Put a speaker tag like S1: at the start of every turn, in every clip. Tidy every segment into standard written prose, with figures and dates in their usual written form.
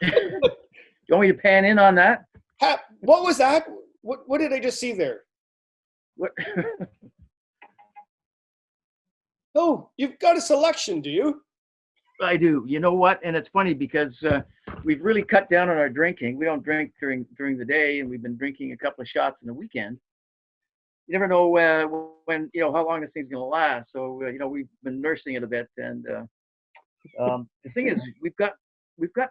S1: You want me to pan in on that?
S2: Hap, what was that? What did I just see there?
S1: What?
S2: Oh, you've got a selection, do you?
S1: I do. You know what? And it's funny because we've really cut down on our drinking. We don't drink during the day, and we've been drinking a couple of shots in the weekend. You never know when how long this thing's going to last. So we've been nursing it a bit. And the thing is, we've got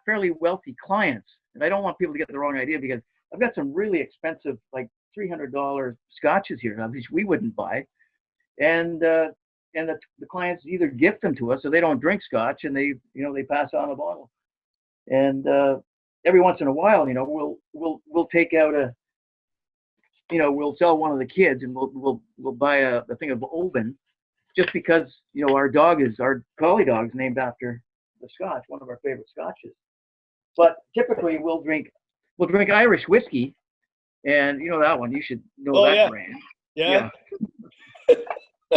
S1: fairly wealthy clients, and I don't want people to get the wrong idea, because I've got some really expensive, like $300 scotches here, which we wouldn't buy, and the clients either gift them to us, so they don't drink scotch, and they pass on a bottle. And every once in a while, we'll take out we'll sell one of the kids, and we'll buy a thing of Oban, just because our collie dog's named after the scotch, one of our favorite scotches. But typically we'll drink Irish whiskey, and that one, you should know that brand.
S2: Yeah.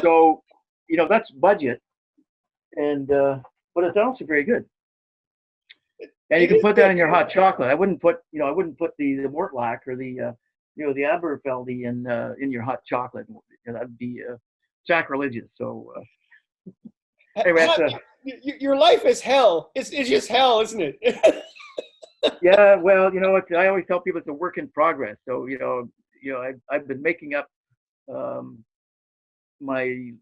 S1: So that's budget, and but it's also very good. And you can put that in your hot chocolate. I wouldn't put the Mortlach or the Aberfeldy in your hot chocolate. That'd be sacrilegious. So anyway,
S2: your life is hell. It's just hell, isn't it?
S1: Yeah, well, I always tell people it's a work in progress. So I've been making up my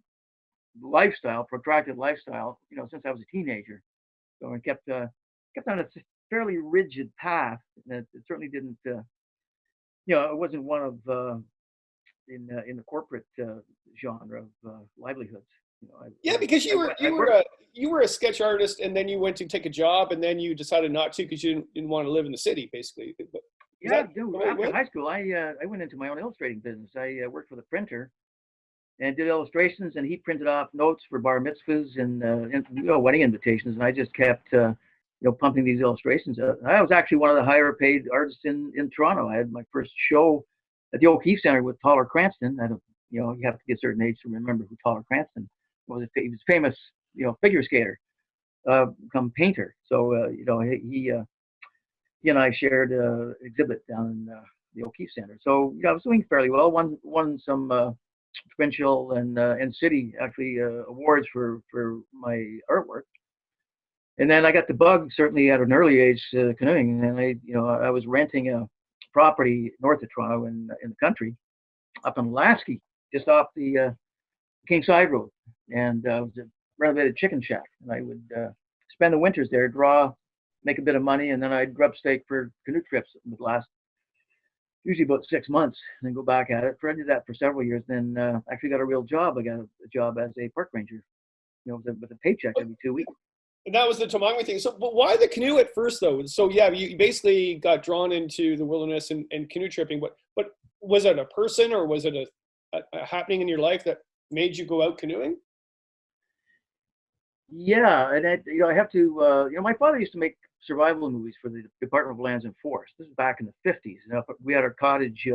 S1: lifestyle, protracted lifestyle, since I was a teenager. So I kept on a fairly rigid path. That it certainly didn't, it wasn't one of in the corporate genre of livelihoods.
S2: Because you were a sketch artist, and then you went to take a job, and then you decided not to because you didn't want to live in the city, basically.
S1: After high school, I went into my own illustrating business. I worked with a printer and did illustrations, and he printed off notes for bar mitzvahs and wedding invitations, and I just kept pumping these illustrations out. I was actually one of the higher paid artists in Toronto. I had my first show at the O'Keefe Center with Taller Cranston. I don't, you have to get a certain age to remember who Taller Cranston was. He was a famous, figure skater, come painter. So, he and I shared an exhibit down in the O'Keefe Center. So, I was doing fairly well. Won some provincial and city actually awards for my artwork. And then I got the bug, certainly at an early age, canoeing. And I was renting a property north of Toronto in the country, up in Lasky, just off the King Side Road, and it was a renovated chicken shack. And I would spend the winters there, make a bit of money, and then I'd grub stake for canoe trips that would last usually about 6 months, and then go back at it. I did that for several years, then actually got a real job. I got a job as a park ranger, with a paycheck every 2 weeks.
S2: And that was the Temagami thing. So, but why the canoe at first, though? So, you basically got drawn into the wilderness and canoe tripping. But was it a person, or was it a happening in your life that made you go out canoeing?
S1: Yeah, and I have to. My father used to make survival movies for the Department of Lands and Forests. This is back in the 50s. We had our cottage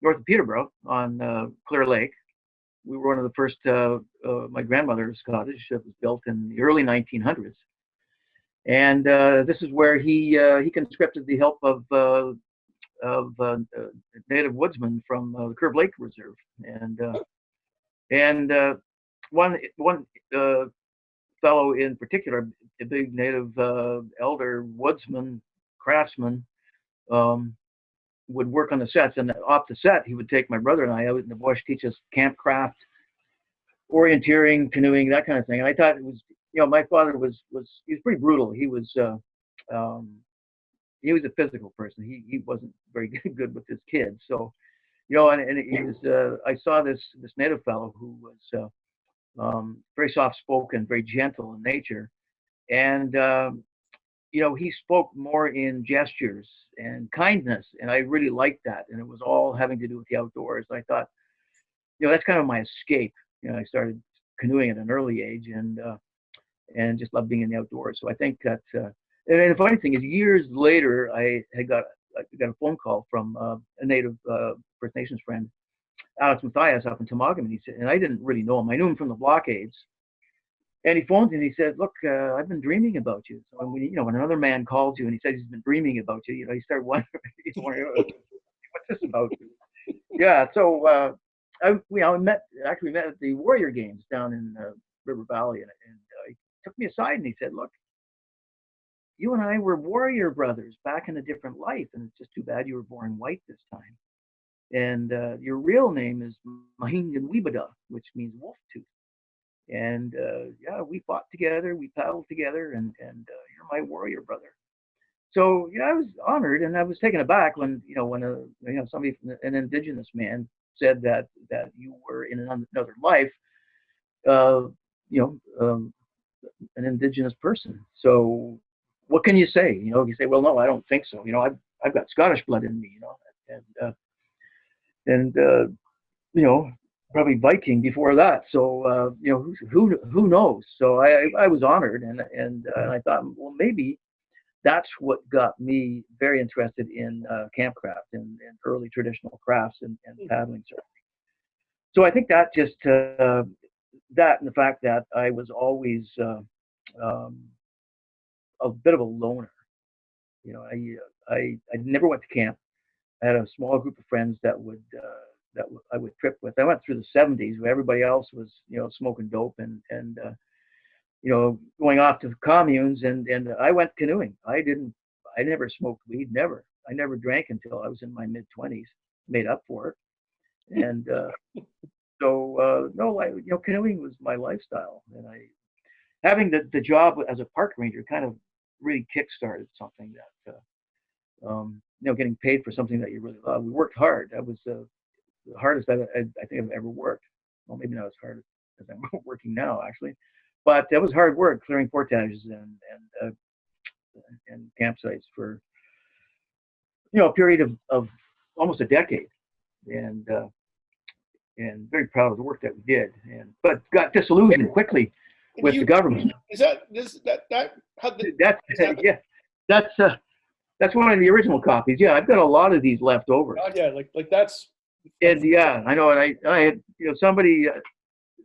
S1: north of Peterborough on Clear Lake. We were one of the first, my grandmother's cottage that was built in the early 1900s. And this is where he conscripted the help of native woodsmen from the Curve Lake Reserve. And one fellow in particular, a big native elder woodsman, craftsman, would work on the sets, and off the set he would take my brother and I out in the bush, teach us campcraft, orienteering, canoeing, that kind of thing. And I thought it was, my father he was pretty brutal. He was a physical person. He wasn't very good with his kids. So, and he was. I saw this native fellow who was very soft spoken, very gentle in nature, and he spoke more in gestures and kindness, and I really liked that. And it was all having to do with the outdoors. I thought, that's kind of my escape. I started canoeing at an early age, and just loved being in the outdoors. So I think that, and the funny thing is, years later, I got a phone call from a native First Nations friend, Alex Matthias, up in Temagami. And I didn't really know him. I knew him from the blockades. And he phones and he says, look, I've been dreaming about you. So when, when another man calls you and he says he's been dreaming about you, you start wondering, what's this about? Yeah. So I met at the Warrior Games down in River Valley, and he took me aside and he said, look, you and I were warrior brothers back in a different life, and it's just too bad you were born white this time. And your real name is Mahingan, which means wolf tooth. And yeah, we fought together, we paddled together, and you're my warrior brother. So I was honored, and I was taken aback when somebody, an Indigenous man, said that you were in another life, an Indigenous person. So what can you say? You say, well, no, I don't think so. I've got Scottish blood in me, and probably Viking before that. So who knows? So I was honored, and I thought, well, maybe that's what got me very interested in campcraft and early traditional crafts and paddling surfing. So I think that just that and the fact that I was always a bit of a loner. I never went to camp. I had a small group of friends that I would trip with. I went through the 70s where everybody else was smoking dope and going off to communes, and I went canoeing. I never smoked weed, never. I never drank until I was in my mid-20s, made up for it. And canoeing was my lifestyle. And having the job as a park ranger kind of really kick-started something that, getting paid for something that you really love. We worked hard. That was the hardest I think I've ever worked. Well, maybe not as hard as I'm working now, actually. But that was hard work, clearing portages and campsites for a period of almost a decade, and very proud of the work that we did. But got disillusioned quickly with the government. That's one of the original copies. Yeah, I've got a lot of these left over.
S2: Oh yeah, like that's.
S1: And yeah, I know. And I had somebody.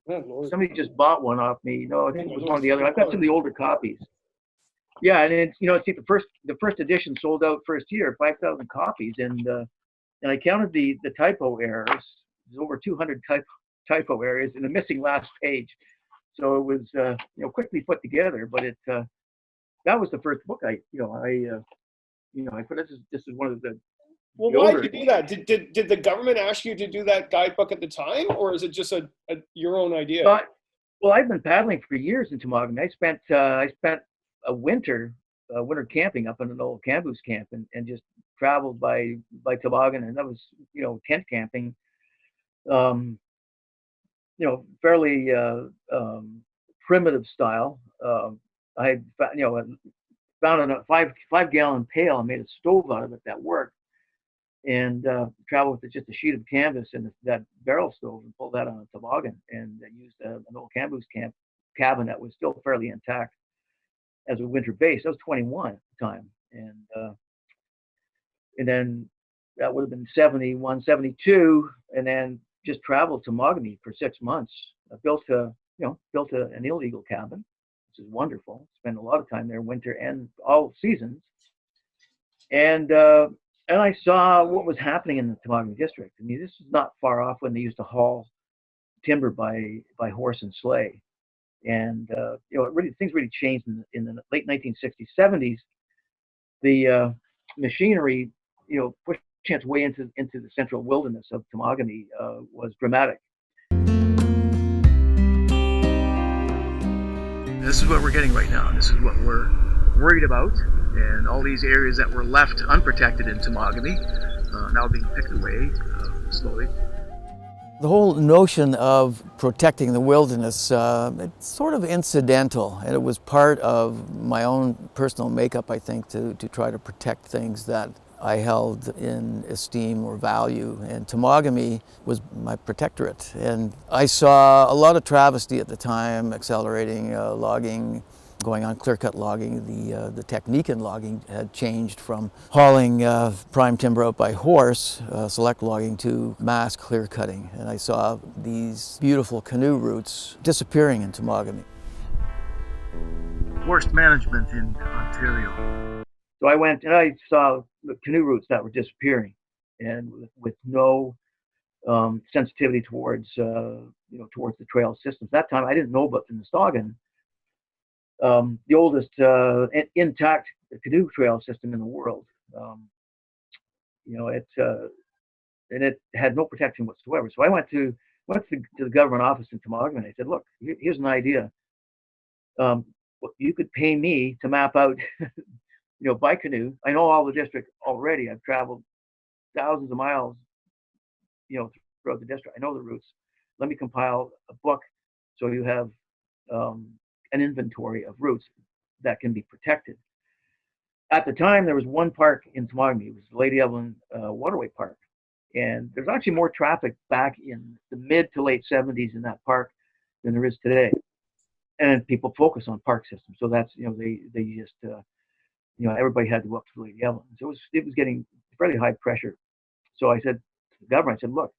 S1: Somebody just bought one off me. I think it was one of the other. I've got some of the older copies. Yeah, and it's see the first edition sold out first year, 5,000 copies, and I counted the typo errors. There's over 200 typo errors and a missing last page. So it was quickly put together, but that was the first book I put. This is one of the.
S2: Well, why did you do that? Did the government ask you to do that guidebook at the time, or is it just your own idea?
S1: Well, I've been paddling for years in Temagami. I spent a winter camping up in an old caboose camp and just traveled by toboggan, and that was tent camping. Fairly primitive style. I had found a 5-gallon pail and made a stove out of it that worked. And travel with just a sheet of canvas and that barrel stove and pull that on a toboggan, and used an old caboose cabin that was still fairly intact as a winter base. I was 21 at the time, and then that would have been 71, 72, and then just traveled to Temagami for 6 months. I built an illegal cabin, which is wonderful. Spent a lot of time there, winter and all seasons, and I saw what was happening in the Temagami District. I mean, this is not far off when they used to haul timber by horse and sleigh. And things really changed in the late 1960s, 70s. The machinery, pushing its way into the central wilderness of Temagami was dramatic. This is what we're getting right now. This is what we're worried about. And all these areas that were left unprotected in Temagami now being picked away slowly.
S3: The whole notion of protecting the wilderness, it's sort of incidental, and it was part of my own personal makeup, I think, to try to protect things that I held in esteem or value, and Temagami was my protectorate. And I saw a lot of travesty at the time, accelerating logging, going on clear-cut logging. The technique in logging had changed from hauling prime timber out by horse, select logging, to mass clear-cutting. And I saw these beautiful canoe routes disappearing in Temagami.
S1: forest management in Ontario. So I went and I saw the canoe routes that were disappearing, and with no sensitivity towards towards the trail systems. That time I didn't know about the Nistagan, the oldest intact canoe trail system in the world. And it had no protection whatsoever. So I went to the government office in Temagami, and I said, look, here's an idea. You could pay me to map out, by canoe. I know all the district already. I've traveled thousands of miles, throughout the district. I know the routes. Let me compile a book so you have an inventory of routes that can be protected. At the time, there was one park in Temagami. It was Lady Evelyn Waterway Park. And there's actually more traffic back in the mid to late 70s in that park than there is today. And people focus on park systems. So that's, they just, everybody had to go up to Lady Evelyn. So it was getting fairly high pressure. So I said to the government, I said, look,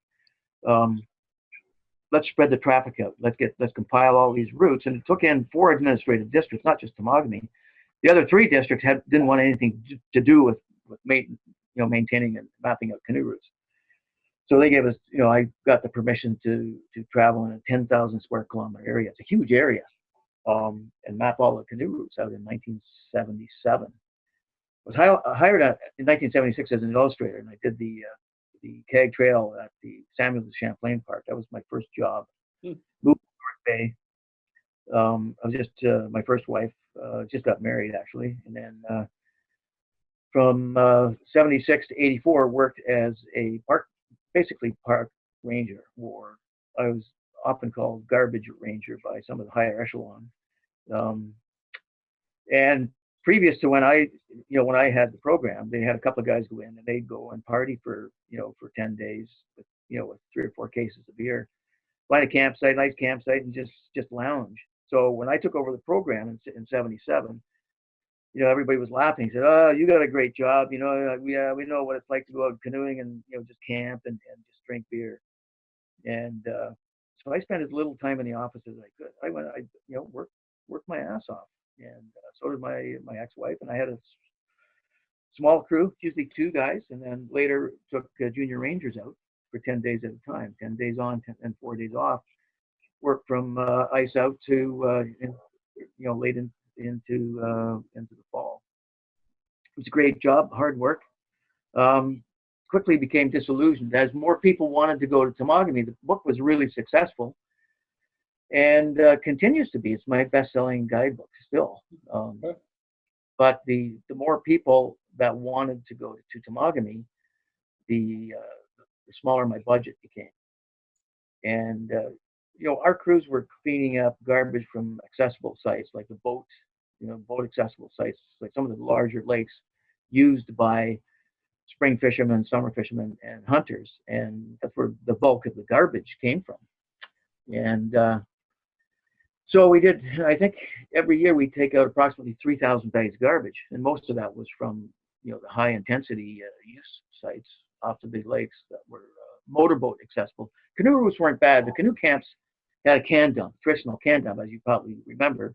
S1: let's spread the traffic out. Let's compile all these routes. And it took in 4 administrative districts, not just Temagami. The other 3 districts didn't want anything to do with maintaining and mapping out canoe routes. So they gave us, I got the permission to travel in a 10,000 square kilometer area. It's a huge area, and map all the canoe routes out in 1977. I was hired in 1976 as an illustrator, and I did the Kayak Trail at the Samuel de Champlain Park. That was my first job. Moved to North Bay. I was just my first wife. Just got married actually, and then from 76 to 84 worked as a park ranger, or I was often called garbage ranger by some of the higher echelon. And previous to when I had the program, they had a couple of guys go in and they'd go and party for 10 days with 3 or 4 cases of beer, find a nice campsite, and just lounge. So when I took over the program in 77, everybody was laughing. He said, "Oh, you got a great job. We know what it's like to go out canoeing and just camp and just drink beer." And so I spent as little time in the office as I could. I worked my ass off, and so did my ex-wife. And I had a small crew, usually 2 guys, and then later took junior rangers out for 10 days at a time, 10 days on and 4 days off. Worked from ice out to late into the fall. It was a great job, hard work. Quickly became disillusioned as more people wanted to go to Temagami. The book was really successful, and continues to be. It's my best-selling guidebook still. But the more people that wanted to go to Temagami, the smaller my budget became. And our crews were cleaning up garbage from accessible sites like the boat accessible sites, like some of the larger lakes used by spring fishermen, summer fishermen, and hunters. And that's where the bulk of the garbage came from. And so we did, I think every year we take out approximately 3,000 bags of garbage. And most of that was from, the high intensity use sites off the big lakes that were motorboat accessible. Canoe routes weren't bad. The canoe camps had a can dump, traditional can dump, as you probably remember.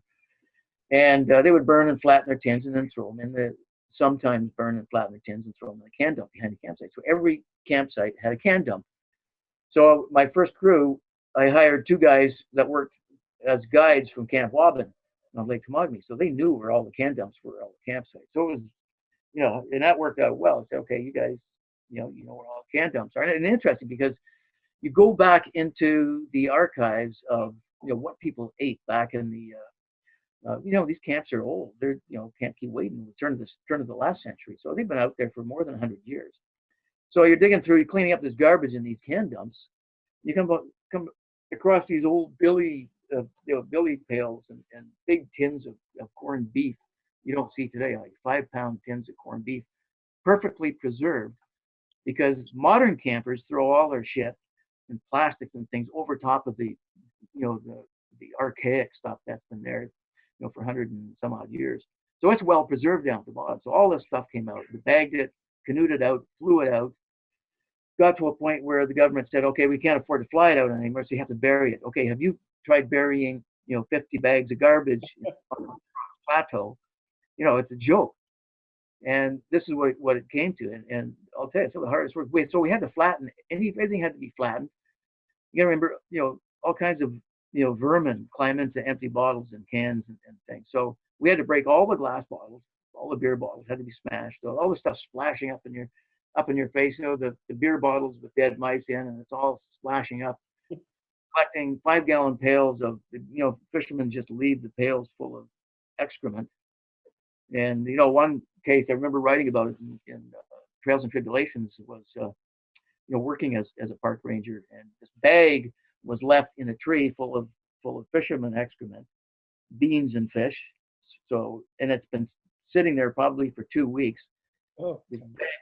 S1: And they would burn and flatten their tins and then throw them in sometimes burn and flatten their tins and throw them in the can dump behind the campsite. So every campsite had a can dump. So my first crew, I hired 2 guys that worked as guides from Camp Waban on Lake Temagami. So they knew where all the can dumps were, all the campsites. So it was, and that worked out well. It's okay, you guys, you know where all the can dumps are. And it's interesting because you go back into the archives of, what people ate back in the, these camps are old. They're, Camp Key Waden, turn of the last century. So they've been out there for more than 100 years. So you're digging through, you're cleaning up this garbage in these can dumps. You come across these old billy pails and big tins of corned beef you don't see today, like 5-pound tins of corned beef, perfectly preserved, because modern campers throw all their shit and plastics and things over top of the archaic stuff that's been there, for 100 and some odd years. So it's well preserved down at the bottom. So all this stuff came out. We bagged it, canoed it out, flew it out. Got to a point where the government said, okay, we can't afford to fly it out anymore, so you have to bury it. Okay, have you tried burying, 50 bags of garbage plateau. You know, it's a joke. And this is what it came to. And I'll tell you, it's some of the hardest work. So we had to flatten, everything had to be flattened. You gotta remember, you know, all kinds of, you know, vermin climb into empty bottles and cans and things. So we had to break all the glass bottles, all the beer bottles had to be smashed. So all the stuff splashing up in your face, you know, the beer bottles with dead mice in, and it's all splashing up. Collecting 5-gallon pails of, you know, fishermen just leave the pails full of excrement. And, you know, one case I remember writing about it in Trails and Tribulations was, you know, working as a park ranger, and this bag was left in a tree full of fisherman excrement, beans and fish. So, and it's been sitting there probably for 2 weeks.
S2: Oh.
S1: This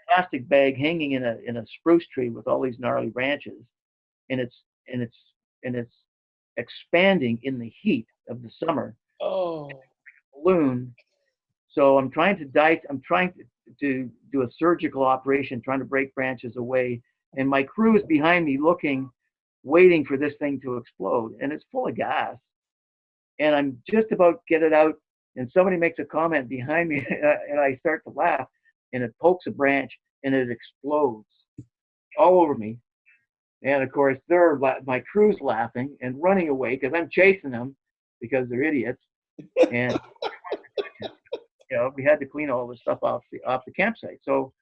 S1: plastic bag hanging in a spruce tree with all these gnarly branches, and it's expanding in the heat of the summer.
S2: Oh.
S1: Balloon. So I'm trying to do a surgical operation, trying to break branches away, and my crew is behind me looking, waiting for this thing to explode, and it's full of gas. And I'm just about to get it out, and somebody makes a comment behind me, and I start to laugh, and it pokes a branch, and it explodes all over me. And of course, my crew's laughing and running away because I'm chasing them because they're idiots. And you know, we had to clean all the stuff off the campsite. So,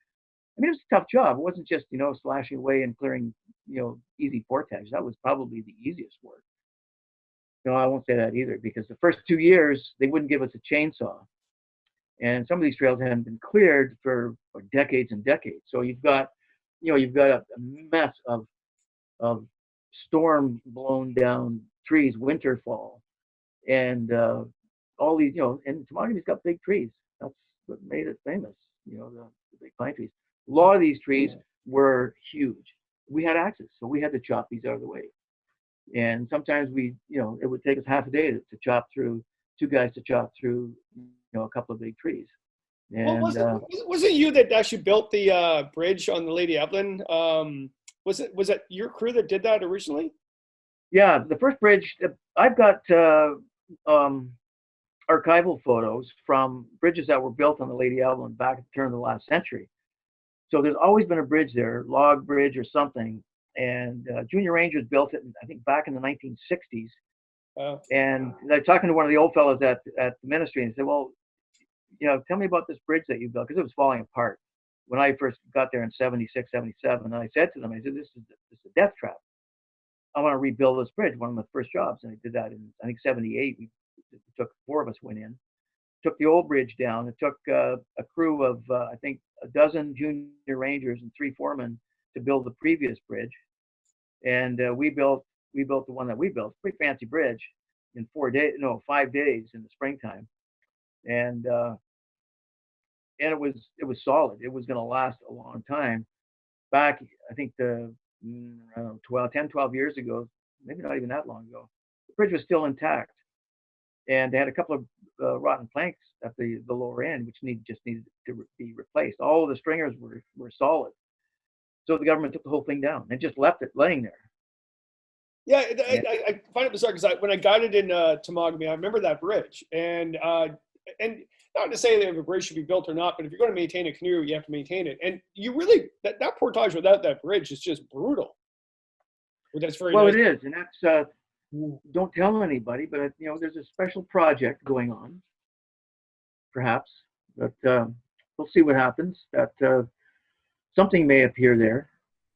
S1: I mean, it was a tough job. It wasn't just, you know, slashing away and clearing, you know, easy portage. That was probably the easiest work. No, I won't say that either, because the first 2 years they wouldn't give us a chainsaw, and some of these trails hadn't been cleared for decades and decades. So you've got a mess of storm blown down trees, winter, fall, and all these, you know, and Temagami's got big trees. That's what made it famous, you know, the big pine trees. A lot of these trees were huge. We had axes, so we had to chop these out of the way. And sometimes it would take us half a day to chop through, 2 guys to chop through, you know, a couple of big trees. And
S2: was it you that actually built the bridge on the Lady Evelyn? Was it your crew that did that originally?
S1: Yeah, the first bridge, I've got archival photos from bridges that were built on the Lady Evelyn back at the turn of the last century. So there's always been a bridge there, log bridge or something. And Junior Rangers built it, I think, back in the 1960s.
S2: Wow.
S1: And I was talking to one of the old fellows at the ministry, and he said, well, you know, tell me about this bridge that you built, because it was falling apart when I first got there in 76, 77. And I said to them, I said, this is a death trap. I want to rebuild this bridge, one of my first jobs. And I did that in, I think, 78. It took 4 of us went in, took the old bridge down. It took a crew of, I think, a dozen junior rangers and 3 foremen to build the previous bridge. And we built the one that we built, pretty fancy bridge, in 5 days in the springtime. And it was solid. It was going to last a long time. Back, I think, 12 years ago, maybe not even that long ago, the bridge was still intact. And they had a couple of rotten planks at the lower end, which just needed to be replaced. All of the stringers were solid. So the government took the whole thing down and just left it laying there.
S2: Yeah, I find it bizarre because when I guided in Temagami, I remember that bridge. And not to say that if a bridge should be built or not, but if you're going to maintain a canoe, you have to maintain it. And you really, that portage without that bridge is just brutal. Well, that's very
S1: well,
S2: nice.
S1: It is. And that's, don't tell anybody, but, you know, there's a special project going on, perhaps. But we'll see what happens. That something may appear there.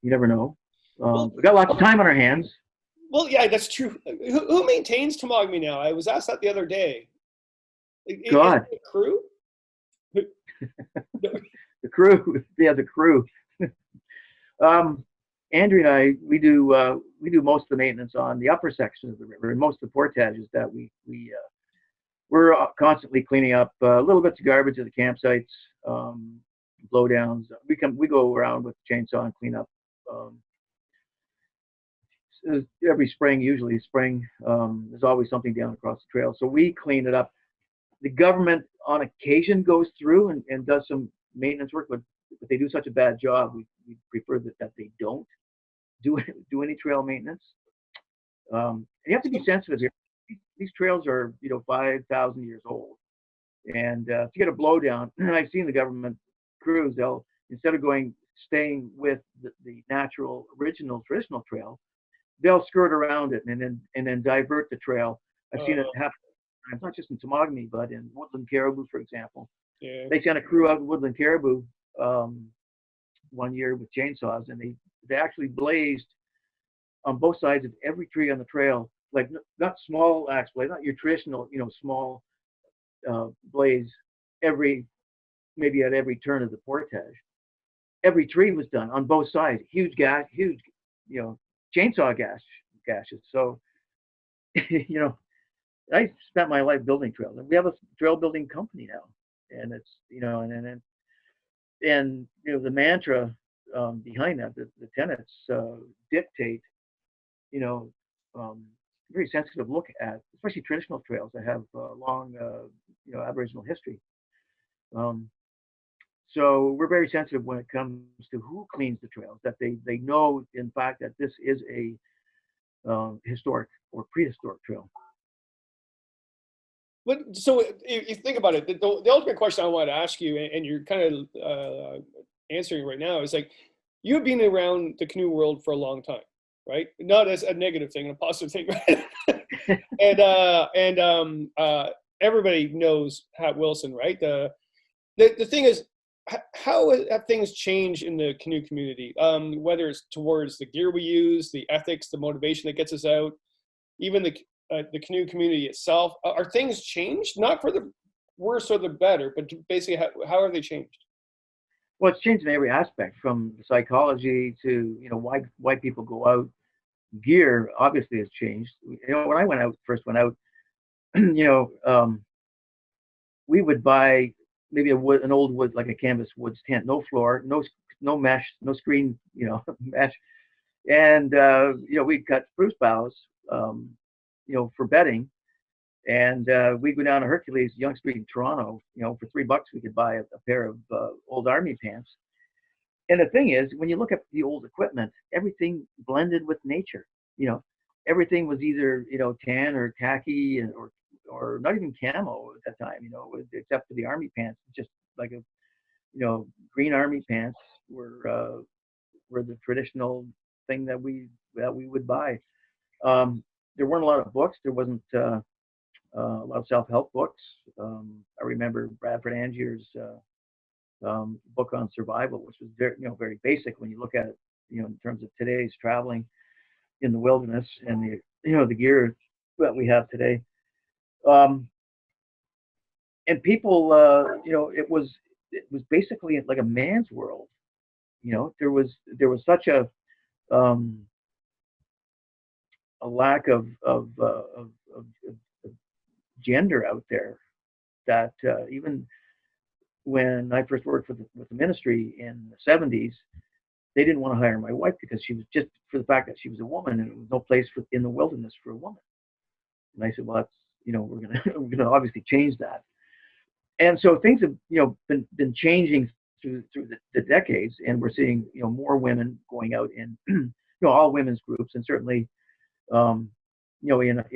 S1: You never know. We've got lots of time on our hands.
S2: Well, yeah, that's true. Who maintains Temagami now? I was asked that the other day.
S1: God.
S2: Is it the crew?
S1: The crew. Yeah, the crew. Andrew and I, we do most of the maintenance on the upper section of the river, and most of the portages that we're constantly cleaning up little bits of garbage at the campsites, blowdowns. We go around with the chainsaw and clean up. Every spring, usually spring, there's always something down across the trail. So we clean it up. The government on occasion goes through and does some maintenance work, but they do such a bad job, we prefer that they don't do any trail maintenance. And you have to be sensitive here. These trails are, 5,000 years old. And to get a blowdown, I've seen the government crews, they'll, instead of staying with the natural, original, traditional trail, they'll skirt around it and then divert the trail. I've seen it happen, not just in Temagami, but in Woodland Caribou, for example.
S2: Yeah.
S1: They sent a crew out in Woodland Caribou one year with chainsaws, and they actually blazed on both sides of every tree on the trail, like not small axe blaze, not your traditional, small blaze, maybe at every turn of the portage. Every tree was done on both sides, huge, chainsaw gashes. So, I spent my life building trails, and we have a trail building company now, and it's, and the mantra behind that, the tenets dictate, very sensitive look at, especially traditional trails that have long, Aboriginal history. So we're very sensitive when it comes to who cleans the trails, that they know, in fact, that this is a historic or prehistoric trail.
S2: But so if you think about it, the ultimate question I want to ask you, and you're kind of answering right now, is like, you've been around the canoe world for a long time, right? Not as a negative thing, a positive thing, right? and everybody knows Hap Wilson, right? The thing is, how have things changed in the canoe community? Whether it's towards the gear we use, the ethics, the motivation that gets us out, even the canoe community itself. Are things changed? Not for the worse or the better, but basically, how have they changed?
S1: Well, it's changed in every aspect, from psychology to why people go out. Gear obviously has changed. When I first went out, we would buy maybe an old wood, like a canvas woods tent, no floor, no mesh, no screen, mesh, and we'd cut spruce boughs, for bedding, and we'd go down to Hercules, Yonge Street in Toronto. For $3 we could buy a pair of old army pants. And the thing is, when you look at the old equipment, everything blended with nature. Everything was either tan or khaki, or not even camo at that time. Except for the army pants, just like green army pants were the traditional thing that we would buy. There weren't a lot of books. There wasn't a lot of self-help books. I remember Bradford Angier's book on survival, which was very basic when you look at it, in terms of today's traveling in the wilderness and the gear that we have today. And people, it was basically like a man's world. There was such a lack of gender out there that even when I first worked with the ministry in the 70s, they didn't want to hire my wife because she was, just for the fact that she was a woman, and there was no place in the wilderness for a woman. And I said, well, that's, we're gonna obviously change that. And so things have been changing through the decades, and we're seeing more women going out in all women's groups, and certainly in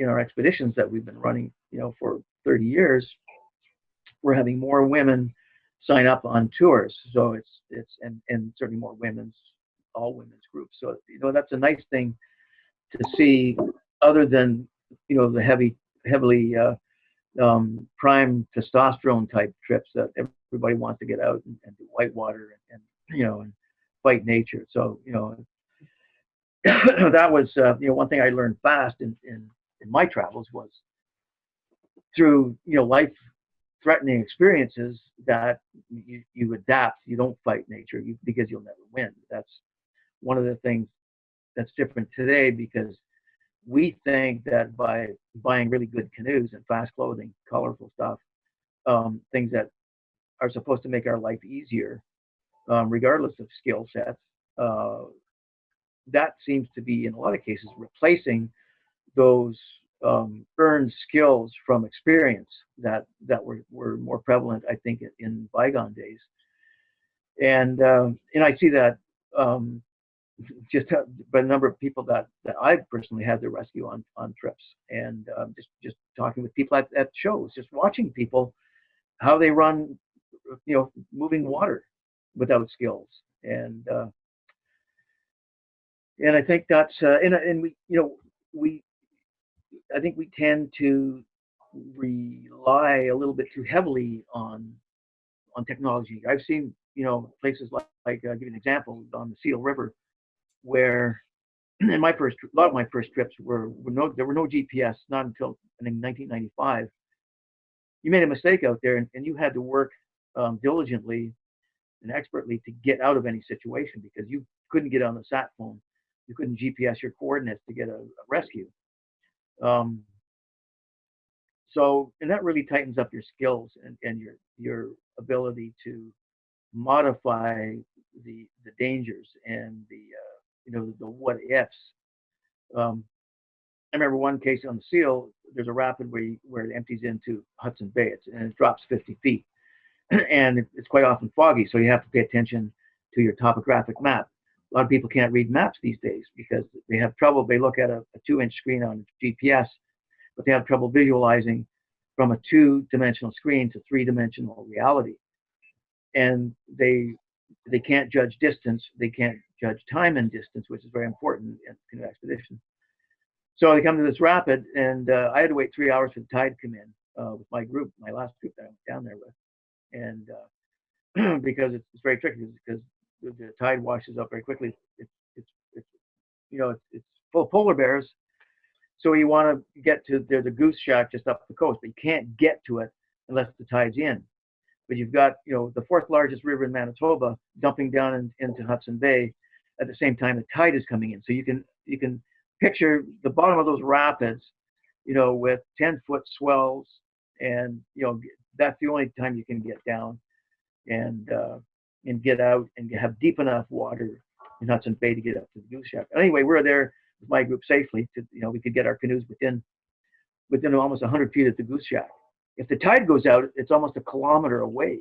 S1: our expeditions that we've been running for 30 years, we're having more women sign up on tours. So it's and certainly more all women's groups. So that's a nice thing to see, other than the heavily prime testosterone type trips that everybody wants to get out and do whitewater and fight nature. So that was one thing I learned fast in my travels, was through life-threatening experiences, that you adapt. You don't fight nature because you'll never win. That's one of the things that's different today, because we think that by buying really good canoes and fast clothing, colorful stuff, things that are supposed to make our life easier, regardless of skill sets, that seems to be, in a lot of cases, replacing those earned skills from experience that were more prevalent, I think, in bygone days. And I see that just by the number of people that I've personally had to rescue on trips, and just talking with people at shows, just watching people how they run, moving water without skills. And I think that's and we we I think we tend to rely a little bit too heavily on technology. I've seen places like I'll give you an example on the Seal River, where in a lot of my first trips there were no GPS, not until I think 1995. You made a mistake out there, and you had to work diligently and expertly to get out of any situation, because you couldn't get on the sat phone, you couldn't GPS your coordinates to get a rescue. And that really tightens up your skills and your ability to modify the dangers and the what ifs. I remember one case on the Seal. There's a rapid where it empties into Hudson Bay, and it drops 50 feet, and it's quite often foggy, so you have to pay attention to your topographic map. A lot of people can't read maps these days because they have trouble. They look at a 2-inch screen on GPS, but they have trouble visualizing from a 2-dimensional screen to 3-dimensional reality. And they can't judge distance. They can't judge time and distance, which is very important in canoe expedition. So they come to this rapid, and I had to wait 3 hours for the tide to come in with my group, my last group that I went down there with. And because it's very tricky, because the tide washes up very quickly. It's full of polar bears. So you want to get to there's a goose shack just up the coast, but you can't get to it unless the tide's in. But you've got the 4th largest river in Manitoba dumping down into Hudson Bay at the same time the tide is coming in. So you can picture the bottom of those rapids, with 10-foot swells, and that's the only time you can get down and get out and have deep enough water in Hudson Bay to get up to the goose shack. Anyway, we're there with my group safely to we could get our canoes within almost 100 feet of the goose shack. If the tide goes out, it's almost a kilometer away.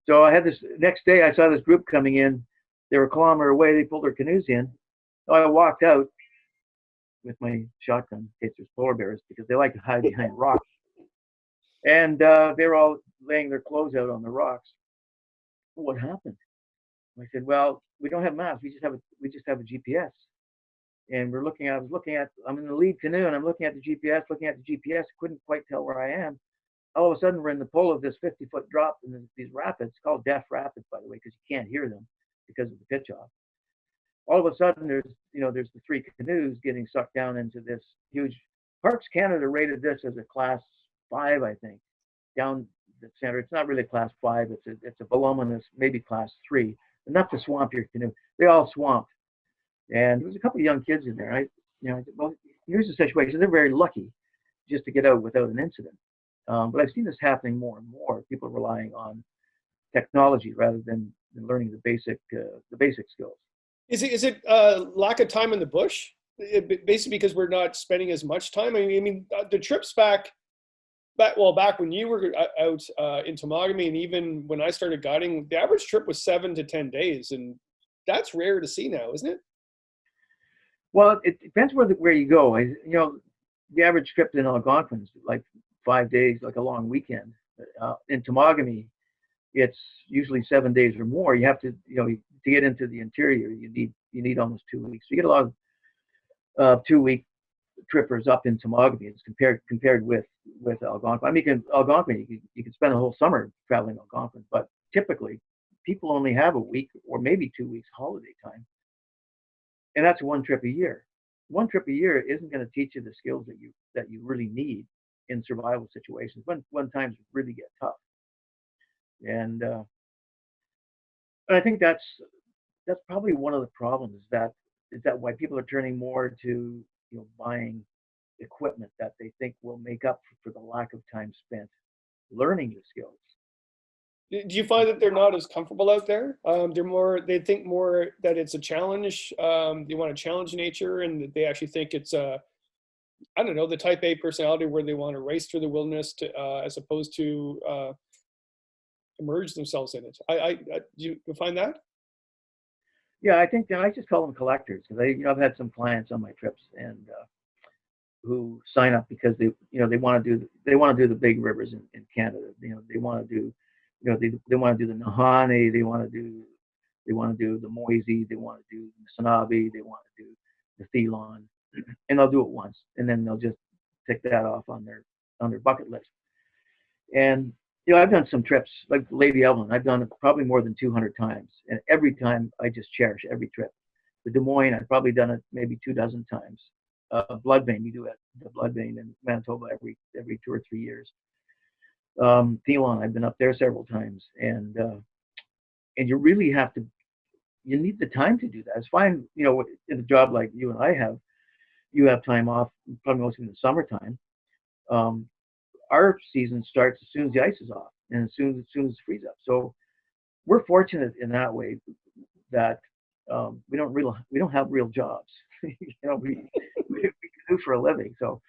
S1: So I had this next day. I saw this group coming in. They were a kilometer away. They pulled their canoes in. So I walked out with my shotgun in case there's polar bears, because they like to hide behind rocks. And they were all laying their clothes out on the rocks. What happened? I said, well, we don't have maps. We just have a GPS. And I'm in the lead canoe, and I'm looking at the GPS, couldn't quite tell where I am. All of a sudden, we're in the pull of this 50-foot drop in these rapids, called Death Rapids, by the way, because you can't hear them because of the pitch off. All of a sudden, there's the 3 canoes getting sucked down into this huge. Parks Canada rated this as a class 5, I think, down the center. It's not really a class 5. It's a voluminous, maybe class 3, enough to swamp your canoe. They all swamped. And there was a couple of young kids in there. Well, here's the situation. They're very lucky just to get out without an incident. But I've seen this happening more and more. People relying on technology rather than learning the basic skills.
S2: Is it lack of time in the bush? Basically, because we're not spending as much time. I mean, the trips back when you were out in Temagami, and even when I started guiding, the average trip was 7 to 10 days, and that's rare to see now, isn't it?
S1: Well, it depends where you go. The average trip in Algonquin is like 5 days, like a long weekend. In Temagami, it's usually 7 days or more. You have to, to get into the interior, you need almost 2 weeks. You get a lot of 2-week trippers up in Temagami. It's compared with Algonquin. I mean, Algonquin, you can spend a whole summer traveling Algonquin, but typically people only have a week or maybe 2 weeks holiday time. And that's one trip a year. One trip a year isn't going to teach you the skills that you really need in survival situations when times really get tough. And I think that's probably one of the problems is that why people are turning more to buying equipment that they think will make up for the lack of time spent learning the skills.
S2: Do you find that they're not as comfortable out there? They think more that it's a challenge. They want to challenge nature, and they actually think it's the type A personality where they want to race through the wilderness as opposed to immerse themselves in it. Do you find that?
S1: Yeah, I think I just call them collectors, because I've had some clients on my trips, and who sign up because they want to do the big rivers in Canada. They want to do they want to do the Nahanni, they want to do the Moise, they want to do the Sanabi, they want to do the Thelon, and they'll do it once, and then they'll just tick that off on their bucket list. And I've done some trips like Lady Evelyn. I've done it probably more than 200 times, and every time I just cherish every trip. The Des Moines, I've probably done it maybe 24 times. Blood Vein, you do it, the Blood Vein in Manitoba every 2 or 3 years. Thelon, I've been up there several times, and you really you need the time to do that. It's fine, in a job like you and I have, you have time off, probably mostly in the summertime. Our season starts as soon as the ice is off, and as soon as it freezes up. So we're fortunate in that way that we don't have real jobs. we can do for a living. So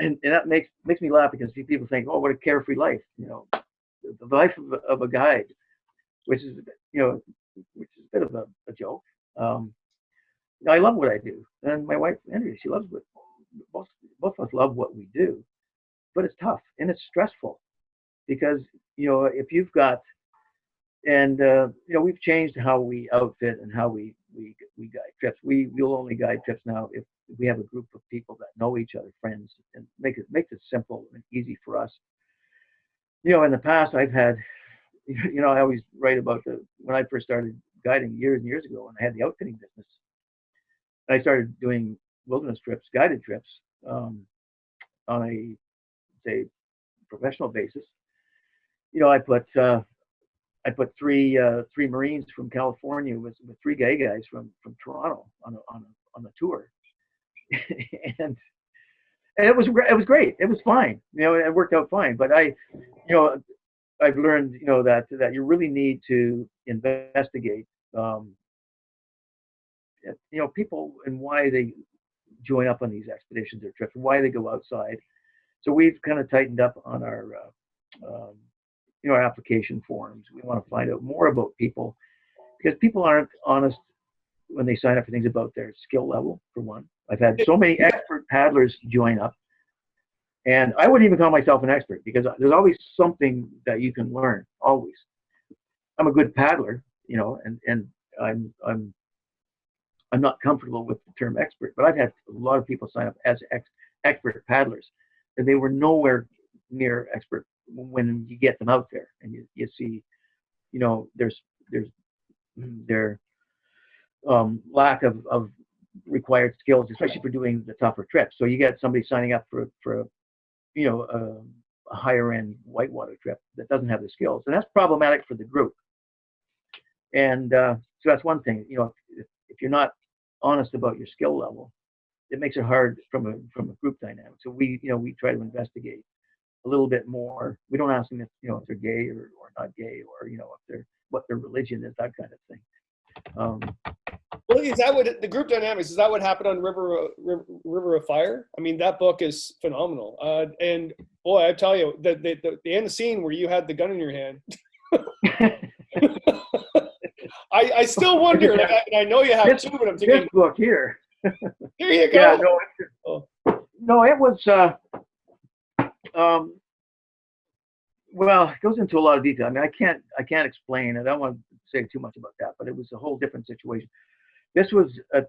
S1: and that makes me laugh, because people think, oh, what a carefree life. The life of a guide, which is a bit of a joke. I love what I do, and my wife Andrea, she loves what both of us love what we do, but it's tough and it's stressful, because if you've got we've changed how we outfit and how we guide trips. We'll only guide trips now if we have a group of people that know each other, friends, and makes it simple and easy for us. In the past, I've had, I always write about when I first started guiding years and years ago, when I had the outfitting business. I started doing wilderness trips, guided trips, on a, say, professional basis. I put three Marines from California with 3 gay guys from Toronto on the tour, and it was great. It was fine. It worked out fine. But I've learned that you really need to investigate people and why they join up on these expeditions or trips, why they go outside. So we've kind of tightened up on our our application forms. We want to find out more about people, because people aren't honest when they sign up for things about their skill level, for one. I've had so many expert paddlers join up, and I wouldn't even call myself an expert, because there's always something that you can learn, always. I'm a good paddler, and I'm not comfortable with the term expert, but I've had a lot of people sign up as expert paddlers, and they were nowhere near expert when you get them out there and you see, their lack of required skills, especially for doing the tougher trips. So you get somebody signing up for a higher end whitewater trip that doesn't have the skills, and that's problematic for the group. And so that's one thing. If you're not honest about your skill level, it makes it hard from a group dynamic. So we try to investigate a little bit more. We don't ask them if they're gay or not gay, or what their religion is, that kind of thing.
S2: Well, is that what the group dynamics? Is that what happened on River of Fire? I mean, that book is phenomenal. And boy, I tell you, the end scene where you had the gun in your hand. I still wonder. Like, I know you have two, but I'm thinking
S1: this book here.
S2: Here you go.
S1: Yeah, no, it was. Well, it goes into a lot of detail. I mean, I can't explain. I don't want to say too much about that, but it was a whole different situation. This was a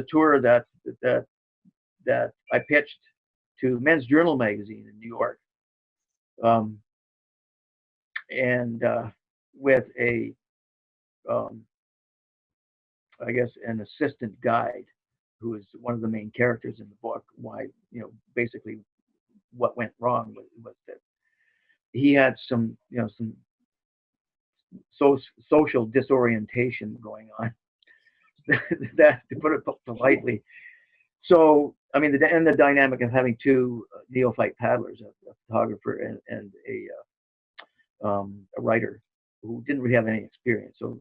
S1: tour that I pitched to Men's Journal magazine in New York, and with I guess an assistant guide who is one of the main characters in the book. Why, basically what went wrong was that he had some social disorientation going on. That, to put it politely. So, I mean, the dynamic of having 2 neophyte paddlers, a photographer and a writer who didn't really have any experience. So,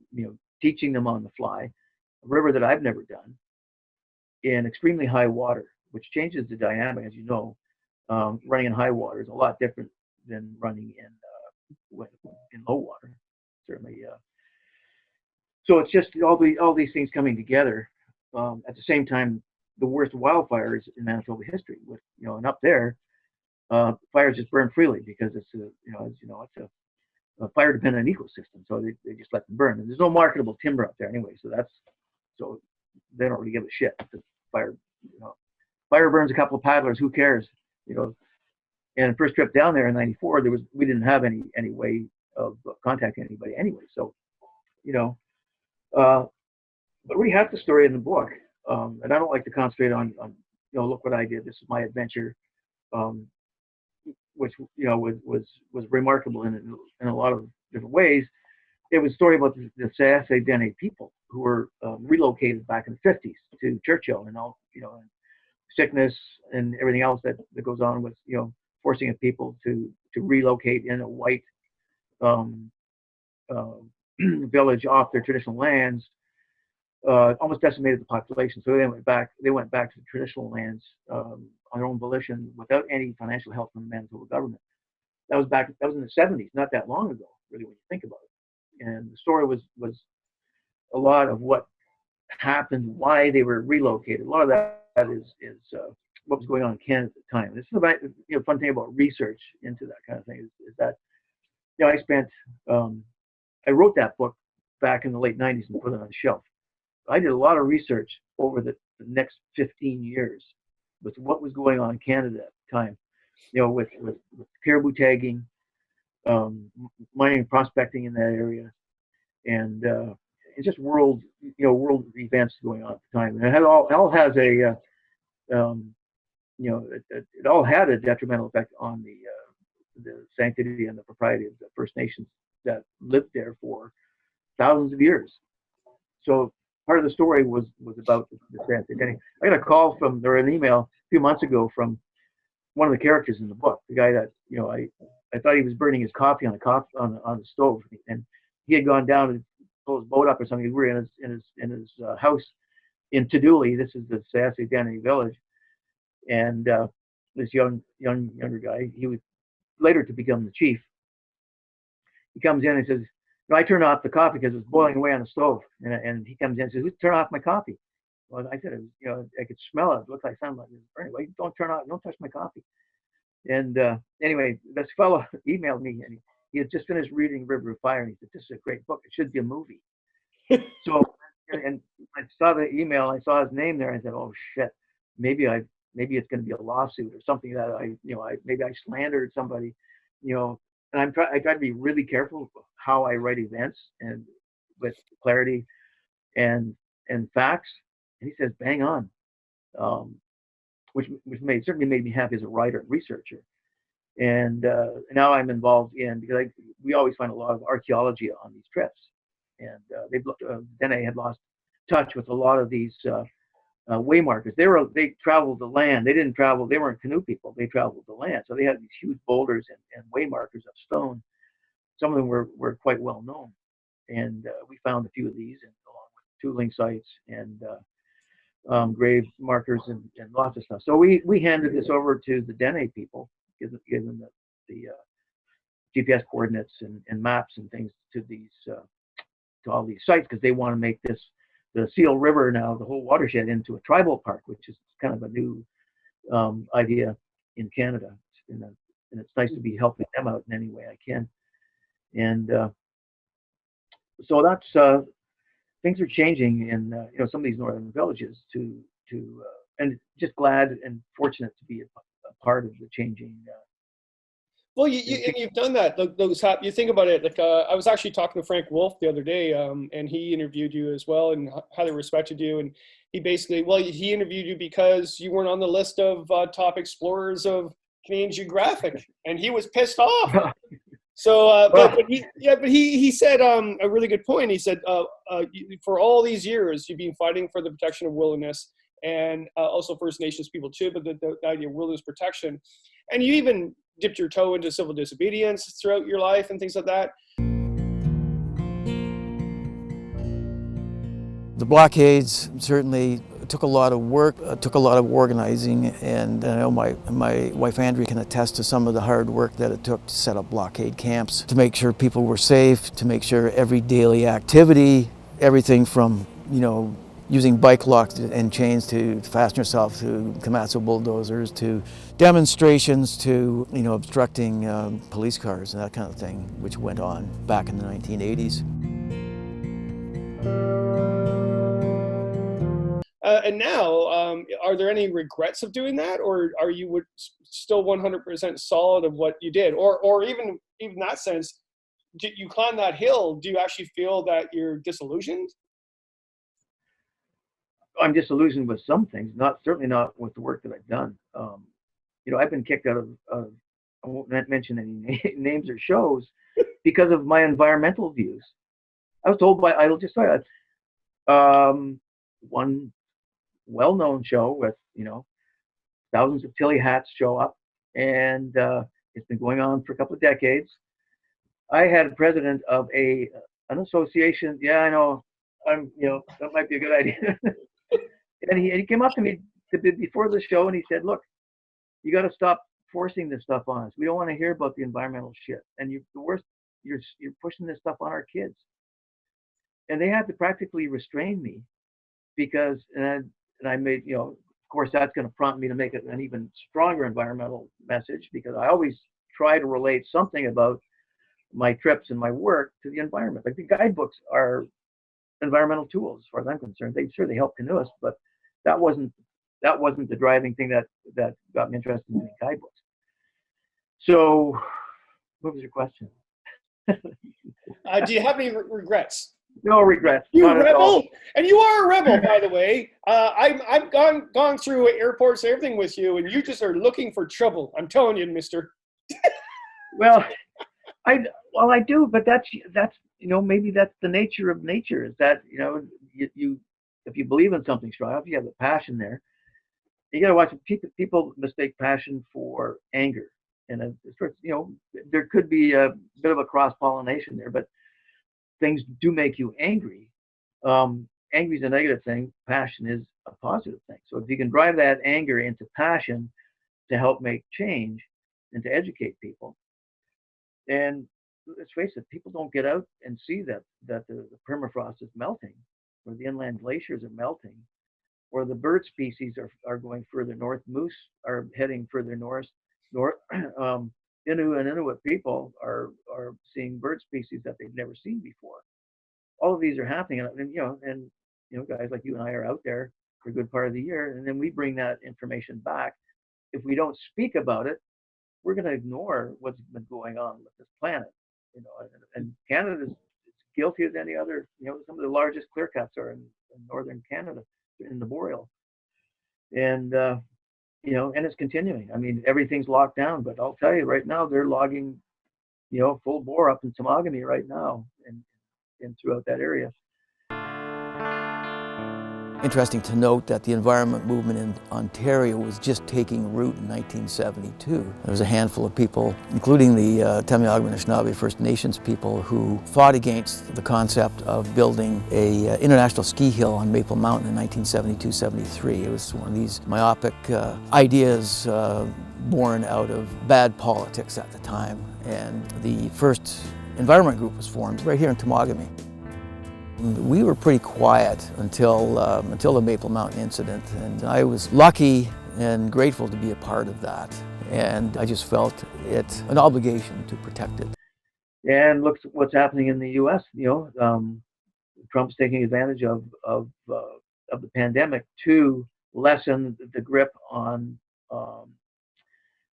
S1: teaching them on the fly, a river that I've never done, in extremely high water, which changes the dynamic, as you know. Running in high water is a lot different than running in low water, certainly. So it's just all these things coming together. At the same time, the worst wildfires in Manitoba history. With and up there, fires just burn freely because it's it's a fire dependent ecosystem, so they just let them burn. And there's no marketable timber up there anyway, so they don't really give a shit. The fire fire burns a couple of paddlers, who cares? And first trip down there in '94, we didn't have any way of contacting anybody anyway. So, but we have the story in the book, and I don't like to concentrate on look what I did. This is my adventure, which was remarkable in a lot of different ways. It was a story about the Saase Dene people who were relocated back in the '50s to Churchill, and all and sickness and everything else that goes on with forcing a people to relocate in a white village off their traditional lands, almost decimated the population. So they went back to the traditional lands on their own volition without any financial help from the Manitoba government. That was in the '70s, not that long ago, really, when you think about it. And the story was a lot of what happened, why they were relocated. A lot of that is what was going on in Canada at the time. This is about fun thing about research into that kind of thing is that I wrote that book back in the late '90s and put it on the shelf. I did a lot of research over the next 15 years with what was going on in Canada at the time, with caribou tagging, mining and prospecting in that area, and it's just world events going on at the time. And it all has a it all had a detrimental effect on the sanctity and the propriety of the First Nations that lived there for thousands of years. So part of the story was about the Saase Dene. I got a call or an email a few months ago from one of the characters in the book, the guy that I thought he was burning his coffee on the stove, and he had gone down to pull his boat up or something. We were in his house in Tuduli. This is the Saase Dene village, and this younger guy, he was later to become the chief. He comes in and says, I turned off the coffee because it was boiling away on the stove. And he comes in and says, "Who's turned off my coffee?" Well, I said, I could smell it. It looked like something was burning. Well, don't touch my coffee. And anyway, this fellow emailed me, and he had just finished reading River of Fire, and he said, "This is a great book. It should be a movie." So, and I saw the email, I saw his name there, and I said, "Oh shit, maybe it's going to be a lawsuit or something that maybe I slandered somebody, And I try to be really careful how I write events and with clarity and facts." And he says, "Bang on," which certainly made me happy as a writer and researcher. And now I'm involved because we always find a lot of archaeology on these trips, and Dene had lost touch with a lot of these waymarkers. They traveled the land. They weren't canoe people. They traveled the land. So they had these huge boulders and waymarkers of stone. Some of them were quite well known, and we found a few of these, and along with tooling sites and grave markers and lots of stuff. So we handed this over to the Dene people, give them the GPS coordinates and maps and things to all these sites, because they want to make the Seal River now, the whole watershed, into a tribal park, which is kind of a new idea in Canada. And it's nice to be helping them out in any way I can. And so that's things are changing in some of these northern villages and just glad and fortunate to be a part of the changing.
S2: Well, you've done that. You think about it. Like I was actually talking to Frank Wolf the other day, and he interviewed you as well, and highly respected you. And he he interviewed you because you weren't on the list of top explorers of Canadian Geographic, and he was pissed off. So, but he said a really good point. He said, for all these years, you've been fighting for the protection of wilderness, and also First Nations people too, but the idea of wilderness protection. And you even dipped your toe into civil disobedience throughout your life and things like that.
S3: The blockades certainly took a lot of work, took a lot of organizing, and I know my wife Andrea can attest to some of the hard work that it took to set up blockade camps, to make sure people were safe, to make sure every daily activity, everything from using bike locks and chains to fasten yourself to Komatsu bulldozers, to demonstrations, to obstructing police cars and that kind of thing, which went on back in the 1980s.
S2: And now, are there any regrets of doing that, or are you still 100% solid of what you did, or even in that sense, did you climb that hill? Do you actually feel that you're disillusioned?
S1: I'm disillusioned with some things, certainly not with the work that I've done. I've been kicked out of I won't mention any names or shows because of my environmental views. I was told by one well-known show with thousands of Tilly hats show up, and it's been going on for a couple of decades. I had a president of an association. Yeah, I know. That might be a good idea. And he came up to me before the show and he said, "Look, you got to stop forcing this stuff on us. We don't want to hear about the environmental shit. And the worst, you're pushing this stuff on our kids." And they had to practically restrain me because, and I made, of course, that's going to prompt me to make it an even stronger environmental message, because I always try to relate something about my trips and my work to the environment. Like the guidebooks are environmental tools, as far as I'm concerned. They help canoeists, but that wasn't the driving thing that got me interested in doing guidebooks. So, what was your question?
S2: Do you have any regrets?
S1: No regrets.
S2: You rebel, and you are a rebel, by the way. I've gone through airports and everything with you, and you just are looking for trouble. I'm telling you, Mister.
S1: Well, I do, but that's maybe that's the nature of nature. Is that you if you believe in something strong, if you have the passion there, you got to watch it. People mistake passion for anger, and there could be a bit of a cross-pollination there, but things do make you angry. Angry is a negative thing. Passion is a positive thing. So if you can drive that anger into passion to help make change and to educate people, and let's face it, people don't get out and see that the permafrost is melting, or the inland glaciers are melting, or the bird species are going further north. Moose are heading further north. Innu and Inuit people are seeing bird species that they've never seen before. All of these are happening, and guys like you and I are out there for a good part of the year, and then we bring that information back. If we don't speak about it, we're going to ignore what's been going on with this planet. And Canada is guilty as any other. Some of the largest clear cuts are in northern Canada, in the boreal, and and it's continuing. I mean, everything's locked down, but I'll tell you right now, they're logging, full bore up in Temagami right now, and throughout that area.
S3: Interesting to note that the environment movement in Ontario was just taking root in 1972. There was a handful of people, including the Temagami Anishinaabe First Nations people, who fought against the concept of building a international ski hill on Maple Mountain in 1972-73. It was one of these myopic ideas born out of bad politics at the time. And the first environment group was formed right here in Temagami. We were pretty quiet until the Maple Mountain incident, and I was lucky and grateful to be a part of that. And I just felt it an obligation to protect it.
S1: And look what's happening in the U.S. Trump's taking advantage of the pandemic to lessen the grip on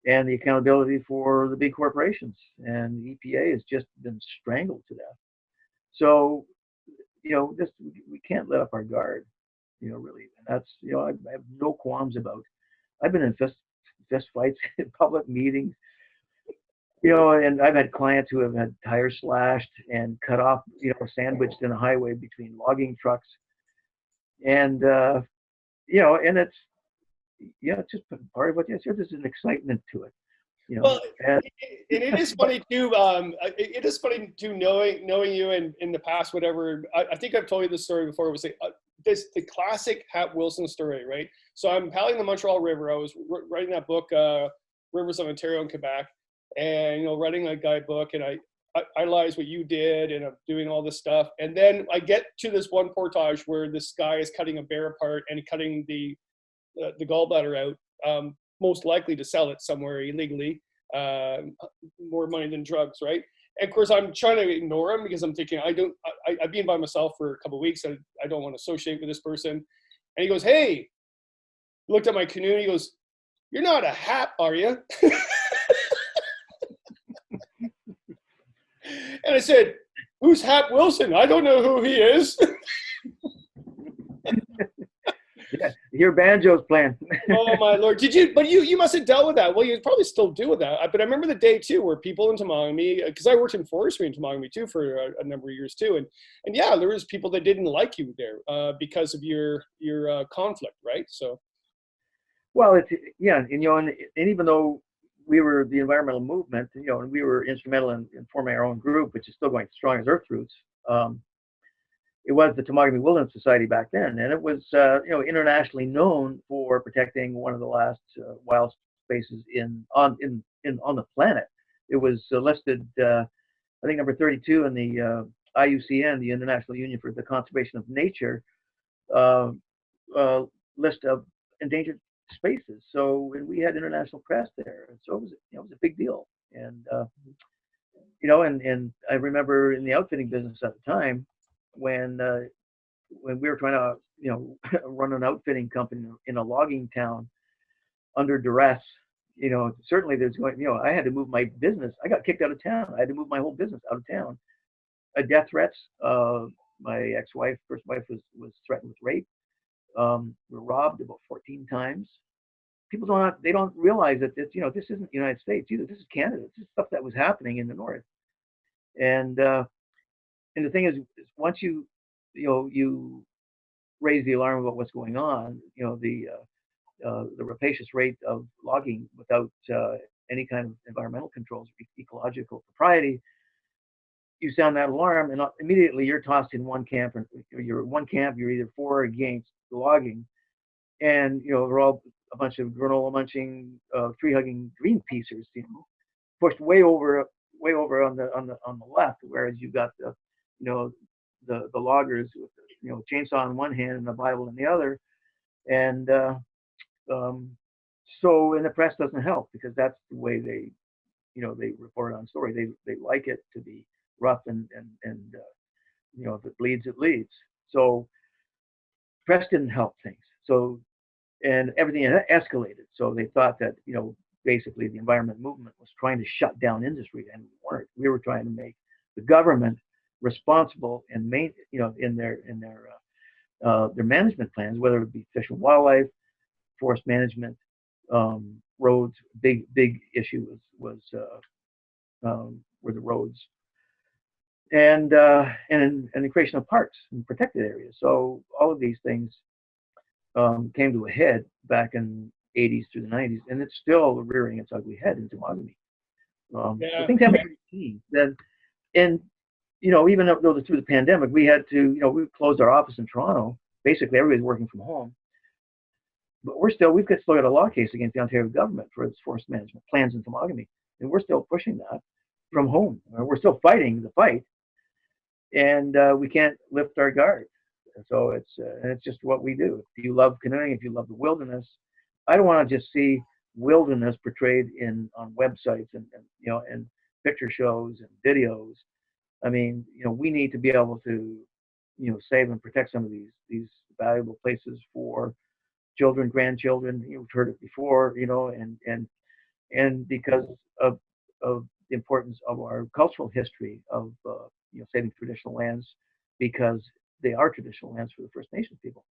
S1: and the accountability for the big corporations. And the EPA has just been strangled to death. So we can't let up our guard, really. And that's, I have no qualms about. I've been in fist fights in public meetings, and I've had clients who have had tires slashed and cut off, sandwiched in a highway between logging trucks. And, and it's just part of what you said. There's an excitement to it.
S2: Well, and it is funny too. It is funny too, knowing you in the past, whatever. I think I've told you this story before. It was the classic Hap Wilson story, right? So I'm paddling the Montreal River. I was writing that book, Rivers of Ontario and Quebec, and writing a guidebook. And idolize what you did, and I'm doing all this stuff. And then I get to this one portage where this guy is cutting a bear apart and cutting the gallbladder out, most likely to sell it somewhere illegally, more money than drugs, right? And of course, I'm trying to ignore him because I'm thinking, I've been by myself for a couple of weeks. I don't want to associate with this person. And he goes, hey, looked at my canoe and he goes, you're not a Hap, are you? And I said, who's Hap Wilson? I don't know who he is.
S1: Yeah, your banjo's playing.
S2: Oh my Lord. You must have dealt with that. Well, you probably still do with that. But I remember the day too, where people in Temagami, because I worked in forestry in Temagami too for a number of years too. And yeah, there was people that didn't like you there because of your conflict, right? So.
S1: Well, and even though we were the environmental movement, and we were instrumental in forming our own group, which is still going strong as Earthroots. It was the Temagami Wilderness Society back then, and it was internationally known for protecting one of the last wild spaces on the planet. It was listed, I think, number 32 in the IUCN, the International Union for the Conservation of Nature, list of endangered spaces. So, and we had international press there, and so it was a big deal. And and I remember in the outfitting business at the time, when we were trying to run an outfitting company in a logging town under duress, certainly there's I had to move my business. I got kicked out of town. I had to move my whole business out of town. Death threats. My first wife was threatened with rape. We were robbed about 14 times. People don't realize that this isn't the United States either. This is Canada. This is stuff that was happening in the north. And the thing is once you raise the alarm about what's going on, the rapacious rate of logging without any kind of environmental controls, ecological propriety, you sound that alarm, and immediately you're tossed in one camp, you're either for or against the logging, and they're all a bunch of granola munching, tree hugging Greenpeacers, pushed way over on the left, whereas you've got the loggers with chainsaw in one hand and the Bible in the other, and so and the press doesn't help because that's the way they report on story. They like it to be rough and if it bleeds, it leads. So press didn't help things. So and everything escalated. So they thought that basically the environment movement was trying to shut down industry, and we weren't. We were trying to make the government responsible and in their management plans, whether it be fish and wildlife, forest management, roads. Big issue were the roads, and the creation of parks and protected areas. So all of these things came to a head back in the 80s through the 90s, and it's still rearing its ugly head in Temagami. So things haven't really changed. And even though through the pandemic, we had to, we closed our office in Toronto. Basically, everybody's working from home. But we've still got a law case against the Ontario government for its forest management plans in Temagami, and we're still pushing that from home. We're still fighting the fight, and we can't lift our guard. And so it's just what we do. If you love canoeing, if you love the wilderness, I don't want to just see wilderness portrayed on websites and picture shows and videos. I mean, we need to be able to, save and protect some of these valuable places for children, grandchildren. You've heard it before, and because of the importance of our cultural history of saving traditional lands, because they are traditional lands for the First Nations people.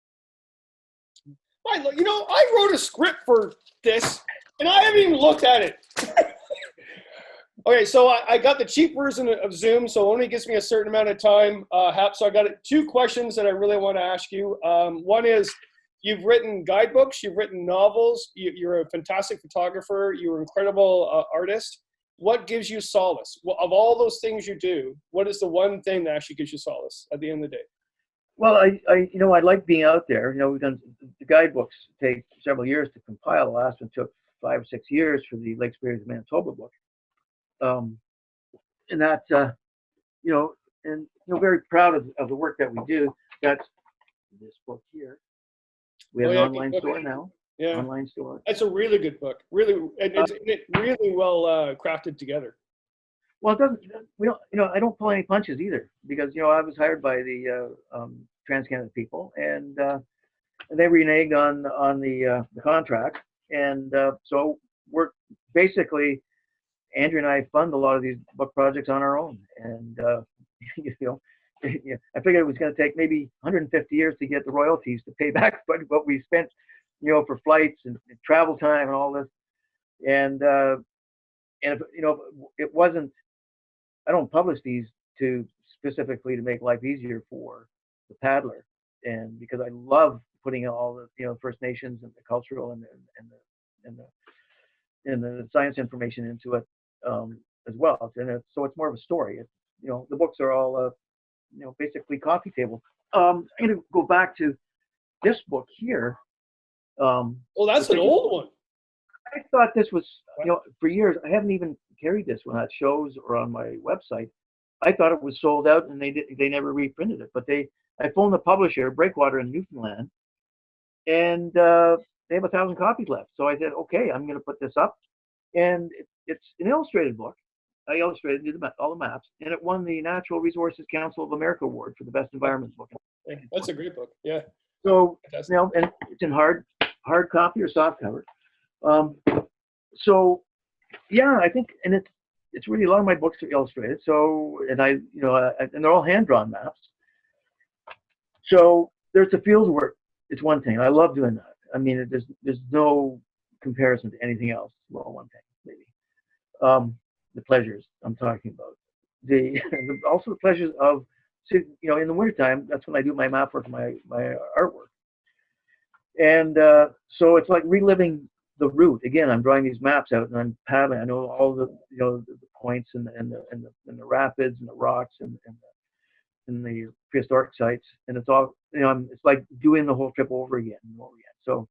S2: I wrote a script for this, and I haven't even looked at it. Okay, so I got the cheap version of Zoom, so it only gives me a certain amount of time, Hap. So I got 2 questions that I really want to ask you. One is, you've written guidebooks, you've written novels, you're a fantastic photographer, you're an incredible artist. What gives you solace? Well, of all those things you do, what is the one thing that actually gives you solace at the end of the day?
S1: Well, I like being out there. We've done the guidebooks take several years to compile. The last one took 5 or 6 years for the Lake Superior, Manitoba book. and that you know, and very proud of the work that we do. That's this book here. We have an online store now.
S2: Yeah,
S1: online store.
S2: It's a really good book. Really, it's really well crafted together.
S1: Well, it doesn't. We don't. I don't pull any punches either, because I was hired by the Trans-Canada people, and they reneged on the contract, and so we're basically, Andrew and I fund a lot of these book projects on our own, and I figured it was going to take maybe 150 years to get the royalties to pay back what we spent, for flights and travel time and all this, and if, it wasn't. I don't publish these specifically to make life easier for the paddler, and because I love putting all the First Nations and the cultural and the science information into it as well, and so it's more of a story. The books are all basically coffee table. I'm going to go back to this book here.
S2: Well, that's an old one.
S1: I thought this was, for years, I haven't even carried this one at shows or on my website. I thought it was sold out, and they never reprinted it. But I phoned the publisher, Breakwater in Newfoundland, and they have 1,000 copies left. So I said, okay, I'm going to put this up, and it's an illustrated book. I illustrated, did all the maps, and it won the Natural Resources Council of America Award for the best environment book.
S2: That's a great book. Yeah.
S1: So and it's in hard copy or soft cover. So yeah, I think, and it's really, a lot of my books are illustrated. So, and and they're all hand-drawn maps. So there's the field work. It's one thing. I love doing that. I mean, there's no comparison to anything else. Well, one thing maybe. The pleasures I'm talking about. Also the pleasures of, in the wintertime, that's when I do my map work, my artwork. And so it's like reliving the route. Again, I'm drawing these maps out, and I'm paddling. I know all the the points and the rapids and the rocks and the prehistoric sites, and it's all it's like doing the whole trip over again and over again. So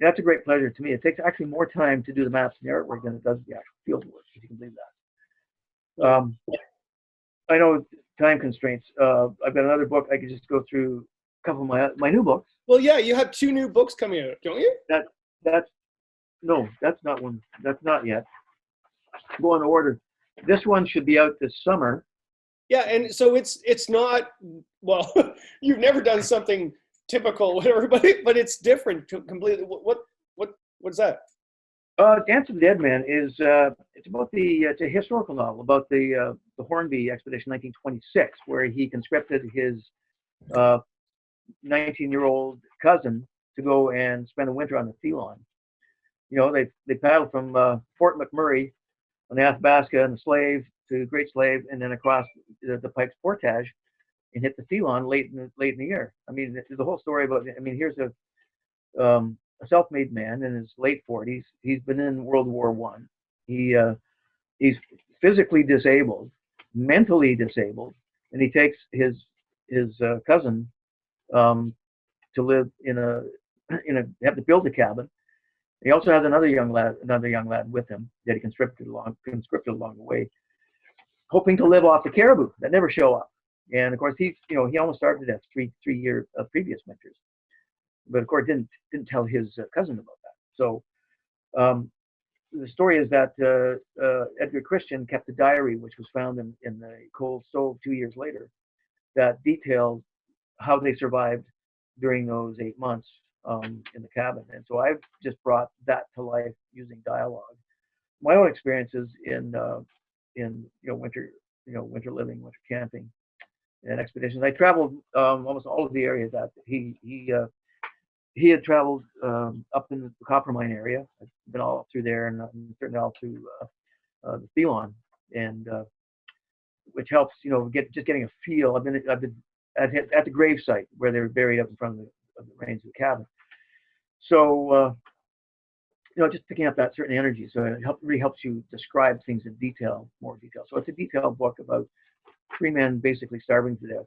S1: that's a great pleasure to me. It takes actually more time to do the maps and the artwork than it does the actual field work, if you can believe that. I know time constraints. I've got another book. I could just go through a couple of my new books.
S2: Well, yeah, you have 2 new books coming out, don't you?
S1: That's not one. That's not yet. Go in order. This one should be out this summer.
S2: Yeah, and so it's not, well, you've never done something typical with everybody, but it's different completely. What's that?
S1: Dance of the Dead Man is it's about it's a historical novel about the Hornby expedition, 1926, where he conscripted his 19-year-old cousin to go and spend the winter on the Thelon. They paddled from Fort McMurray on the Athabasca and the Slave to Great Slave, and then across the Pipes Portage, and hit the Thelon late in the year. I mean, the whole story about. I mean, here's a self-made man in his late 40s. He's been in World War I. He's physically disabled, mentally disabled, and he takes his cousin to live have to build a cabin. He also has another young lad with him that he conscripted along the way, hoping to live off the caribou that never show up. And of course, he almost starved to death three year previous winters, but of course didn't tell his cousin about that. So the story is that Edgar Christian kept a diary, which was found in the coal stove 2 years later, that detailed how they survived during those 8 months in the cabin. And so I've just brought that to life using dialogue. My own experiences in winter living, winter camping, and expeditions. I traveled almost all of the areas that he had traveled up in the Coppermine area. I've been all through there, and certainly all through the Thelon, and which helps getting a feel. I've been at the grave site where they were buried up in front of the remains of the cabin. So just picking up that certain energy. So it really helps you describe things in more detail. So it's a detailed book about 3 men basically starving to death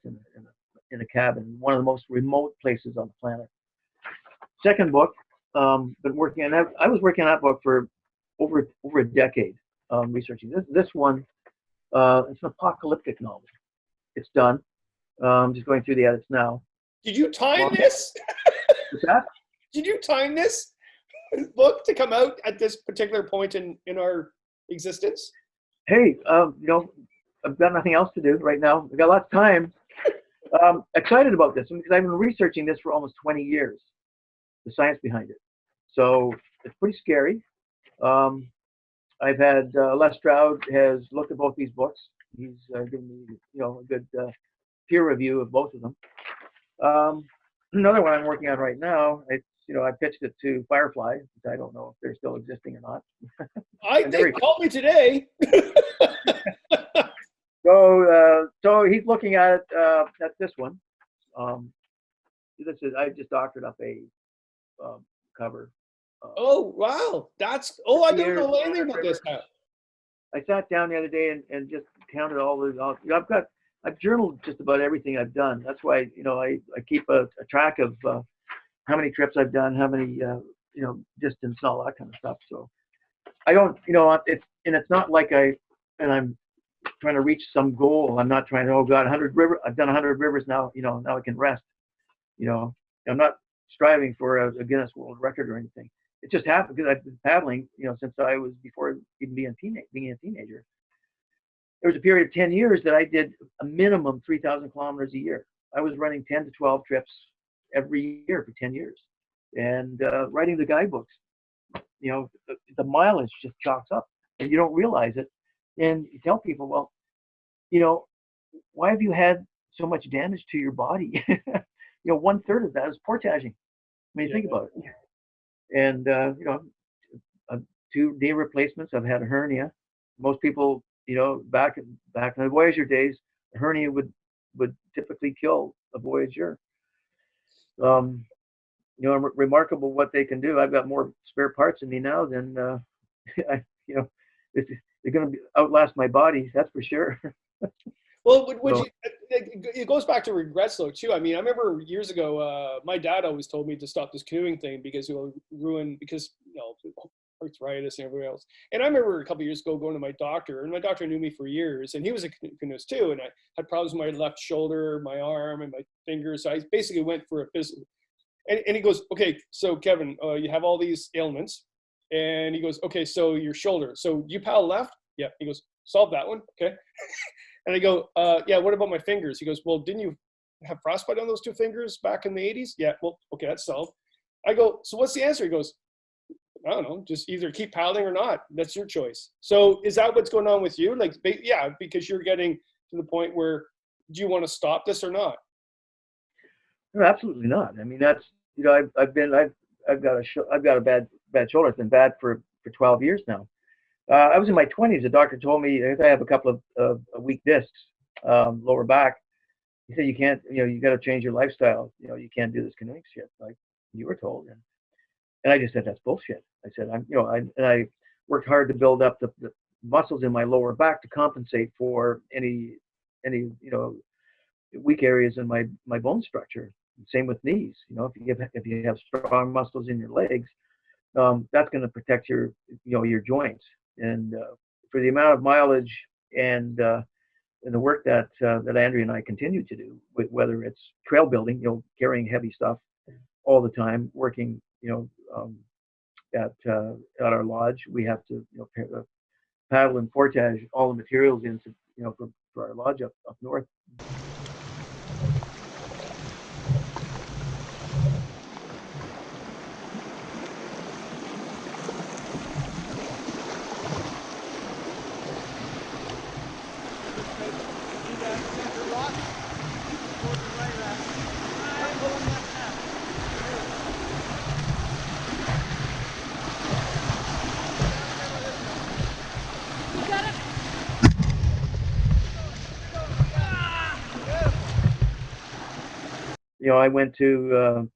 S1: in a cabin, one of the most remote places on the planet. Second book, been working on that. I was working on that book for over a decade, researching this one. It's an apocalyptic novel. It's done. I'm just going through the edits now.
S2: Did you time this?
S1: What's that?
S2: Did you time this book to come out at this particular point in our existence?
S1: Hey, I've got nothing else to do right now. I've got lots of time. Excited about this because I've been researching this for almost 20 years, the science behind it. So it's pretty scary. I've had Les Stroud has looked at both these books. He's given me, a good peer review of both of them. Another one I'm working on right now, I pitched it to Firefly. I don't know if they're still existing or not.
S2: They called me today.
S1: So he's looking at it. That's this one. I just doctored up a cover.
S2: Oh wow, I don't know anything about this now.
S1: I sat down the other day and just counted I've journaled just about everything I've done. That's why I keep a track of how many trips I've done, how many distance, and all that kind of stuff. So I don't it's not like I'm trying to reach some goal. I'm not trying to, 100 rivers. I've done 100 rivers now. Now I can rest. I'm not striving for a Guinness World Record or anything. It just happened because I've been paddling, since I was before even being a teenager. There was a period of 10 years that I did a minimum 3,000 kilometers a year. I was running 10 to 12 trips every year for 10 years, and writing the guidebooks. The mileage just chalks up, and you don't realize it. And you tell people, well, why have you had so much damage to your body? 1/3 of that is portaging. Think about it. And 2 knee replacements. I've had a hernia. Most people, back in the Voyager days, a hernia would typically kill a Voyager. Remarkable what they can do. I've got more spare parts in me now than they're going to outlast my body. That's for sure.
S2: Well, it goes back to regrets though too. I remember years ago, my dad always told me to stop this canoeing thing because it will ruin arthritis and everything else. And I remember a couple of years ago going to my doctor, and my doctor knew me for years, and he was a canoeist too. And I had problems with my left shoulder, my arm, and my fingers. So I basically went for a physical. And he goes, okay, so Kevin, you have all these ailments. And he goes, okay, so your shoulder. So you paddle left? Yeah. He goes, solve that one. Okay. And I go, yeah, what about my fingers? He goes, well, didn't you have frostbite on those 2 fingers back in the 80s? Yeah, well, okay, that's solved. I go, so what's the answer? He goes, I don't know, just either keep paddling or not. That's your choice. So is that what's going on with you? Yeah, because you're getting to the point where, do you want to stop this or not?
S1: No, absolutely not. That's, I've got a bad shoulder. It's been bad for 12 years now. I was in my 20s. The doctor told me if I have a couple of weak discs, lower back. He said you can't, you got to change your lifestyle. You can't do this canoeing shit like you were told. And I just said that's bullshit. I said I worked hard to build up the muscles in my lower back to compensate for any weak areas in my bone structure. Same with knees. If you have strong muscles in your legs, that's going to protect your joints. And for the amount of mileage and the work that Andrea and I continue to do, whether it's trail building, carrying heavy stuff all the time, working, at our lodge, we have to paddle and portage all the materials into for our lodge up north. I went to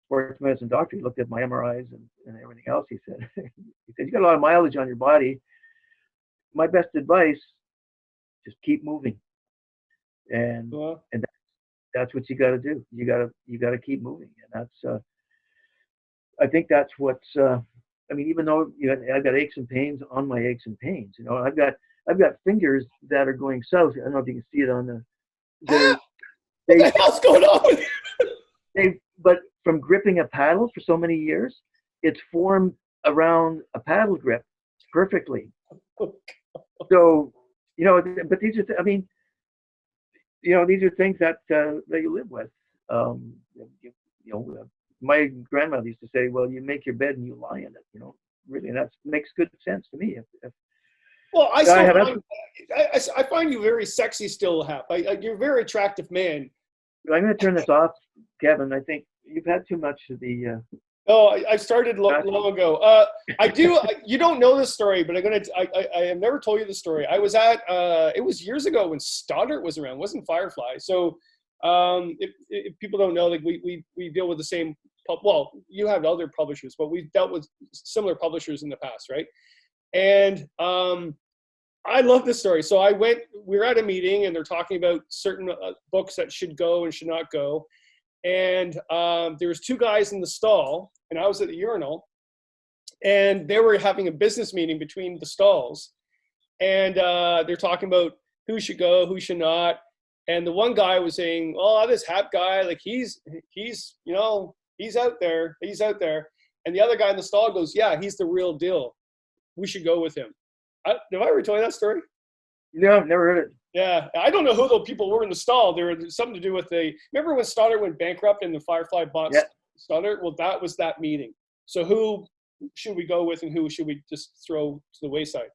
S1: sports medicine doctor. He looked at my MRIs and everything else. He said, you got a lot of mileage on your body. My best advice, just keep moving. And that's what you got to do. You got to keep moving. And that's I think that's what's even though I've got aches and pains on my aches and pains. I've got I've got fingers that are going south. I don't know if you can see it on the.
S2: What
S1: They
S2: the hell's going on with you?
S1: but from gripping a paddle for so many years, it's formed around a paddle grip perfectly. So, but these are, I mean, these are things that you live with. My grandmother used to say, "Well, you make your bed and you lie in it." Really, and that makes good sense to me.
S2: Well, I find you very sexy still, Hap. You're a very attractive man.
S1: I'm going to turn this off, Kevin. I think you've had too much of the.
S2: Oh, I started long ago. I do. You don't know this story, but I have never told you the story. I was at. It was years ago when Stoddart was around. It wasn't Firefly. So, if people don't know, like we deal with the same. Well, you have other publishers, but we've dealt with similar publishers in the past, right? And I love this story. So we were at a meeting and they're talking about certain books that should go and should not go. And there was two guys in the stall and I was at the urinal and they were having a business meeting between the stalls. And they're talking about who should go, who should not. And the one guy was saying, "Oh, this Hap guy, like he's out there. He's out there." And the other guy in the stall goes, "Yeah, he's the real deal. We should go with him." Have I ever told you that story?
S1: No, I've never heard it.
S2: Yeah, I don't know who those people were in the stall. There was something to do with remember when Stoddart went bankrupt and the Firefly bought Stoddart? Well, that was that meeting. So who should we go with and who should we just throw to the wayside?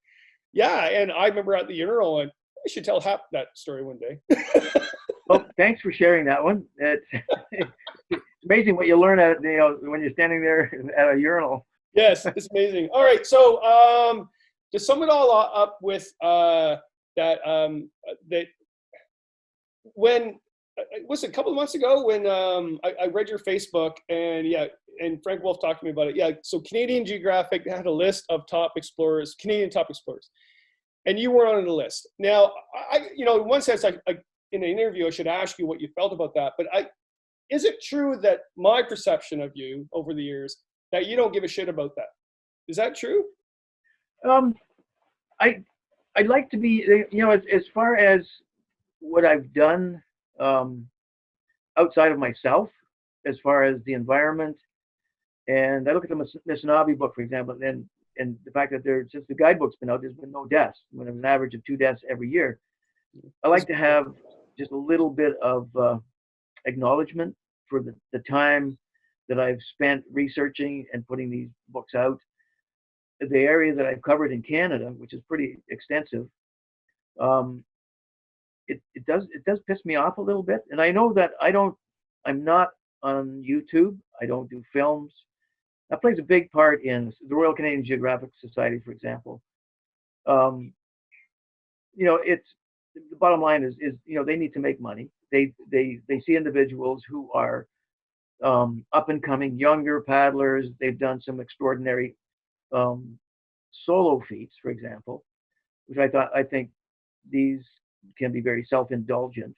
S2: Yeah, and I remember at the urinal and I should tell Hap that story one day.
S1: Well, thanks for sharing that one. It's amazing what you learn when you're standing there at a urinal.
S2: Yes, it's amazing. All right, so to sum it all up with that when it was a couple of months ago when I read your Facebook and Frank Wolf talked to me about it. Yeah, so Canadian Geographic had a list of Canadian top explorers, and you were on the list. Now, in one sense, in an interview, I should ask you what you felt about that. But is it true that my perception of you over the years that you don't give a shit about that? Is that true?
S1: I'd like to be, as far as what I've done outside of myself, as far as the environment, and I look at the Missinaba book, for example, and the fact that since the guidebook's been out, there's been no deaths, when there's an average of 2 deaths every year. I like to have just a little bit of acknowledgement for the time that I've spent researching and putting these books out. The area that I've covered in Canada, which is pretty extensive, it does piss me off a little bit. And I know that I'm not on YouTube. I don't do films. That plays a big part in the Royal Canadian Geographic Society, for example. It's the bottom line is they need to make money. They see individuals who are up and coming, younger paddlers. They've done some extraordinary solo feats, for example, which I think these can be very self-indulgent.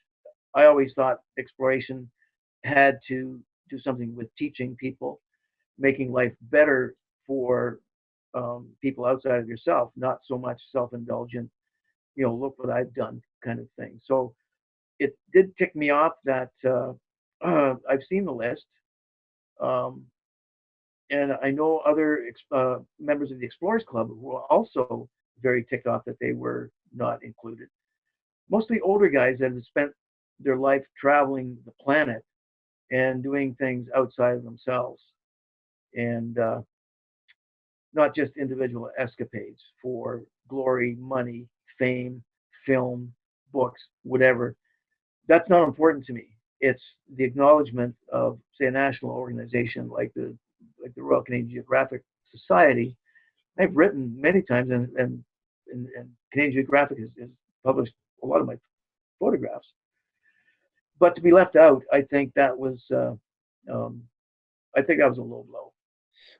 S1: I always thought exploration had to do something with teaching people, making life better for people outside of yourself, not so much self-indulgent, look what I've done kind of thing. So it did tick me off that I've seen the list. And I know other members of the Explorers Club who were also very ticked off that they were not included. Mostly older guys that have spent their life traveling the planet and doing things outside of themselves, and not just individual escapades for glory, money, fame, film, books, whatever. That's not important to me. It's the acknowledgement of, say, a national organization like the Royal Canadian Geographic Society. I've written many times, and Canadian Geographic has published a lot of my photographs. But to be left out, I think that was a low blow.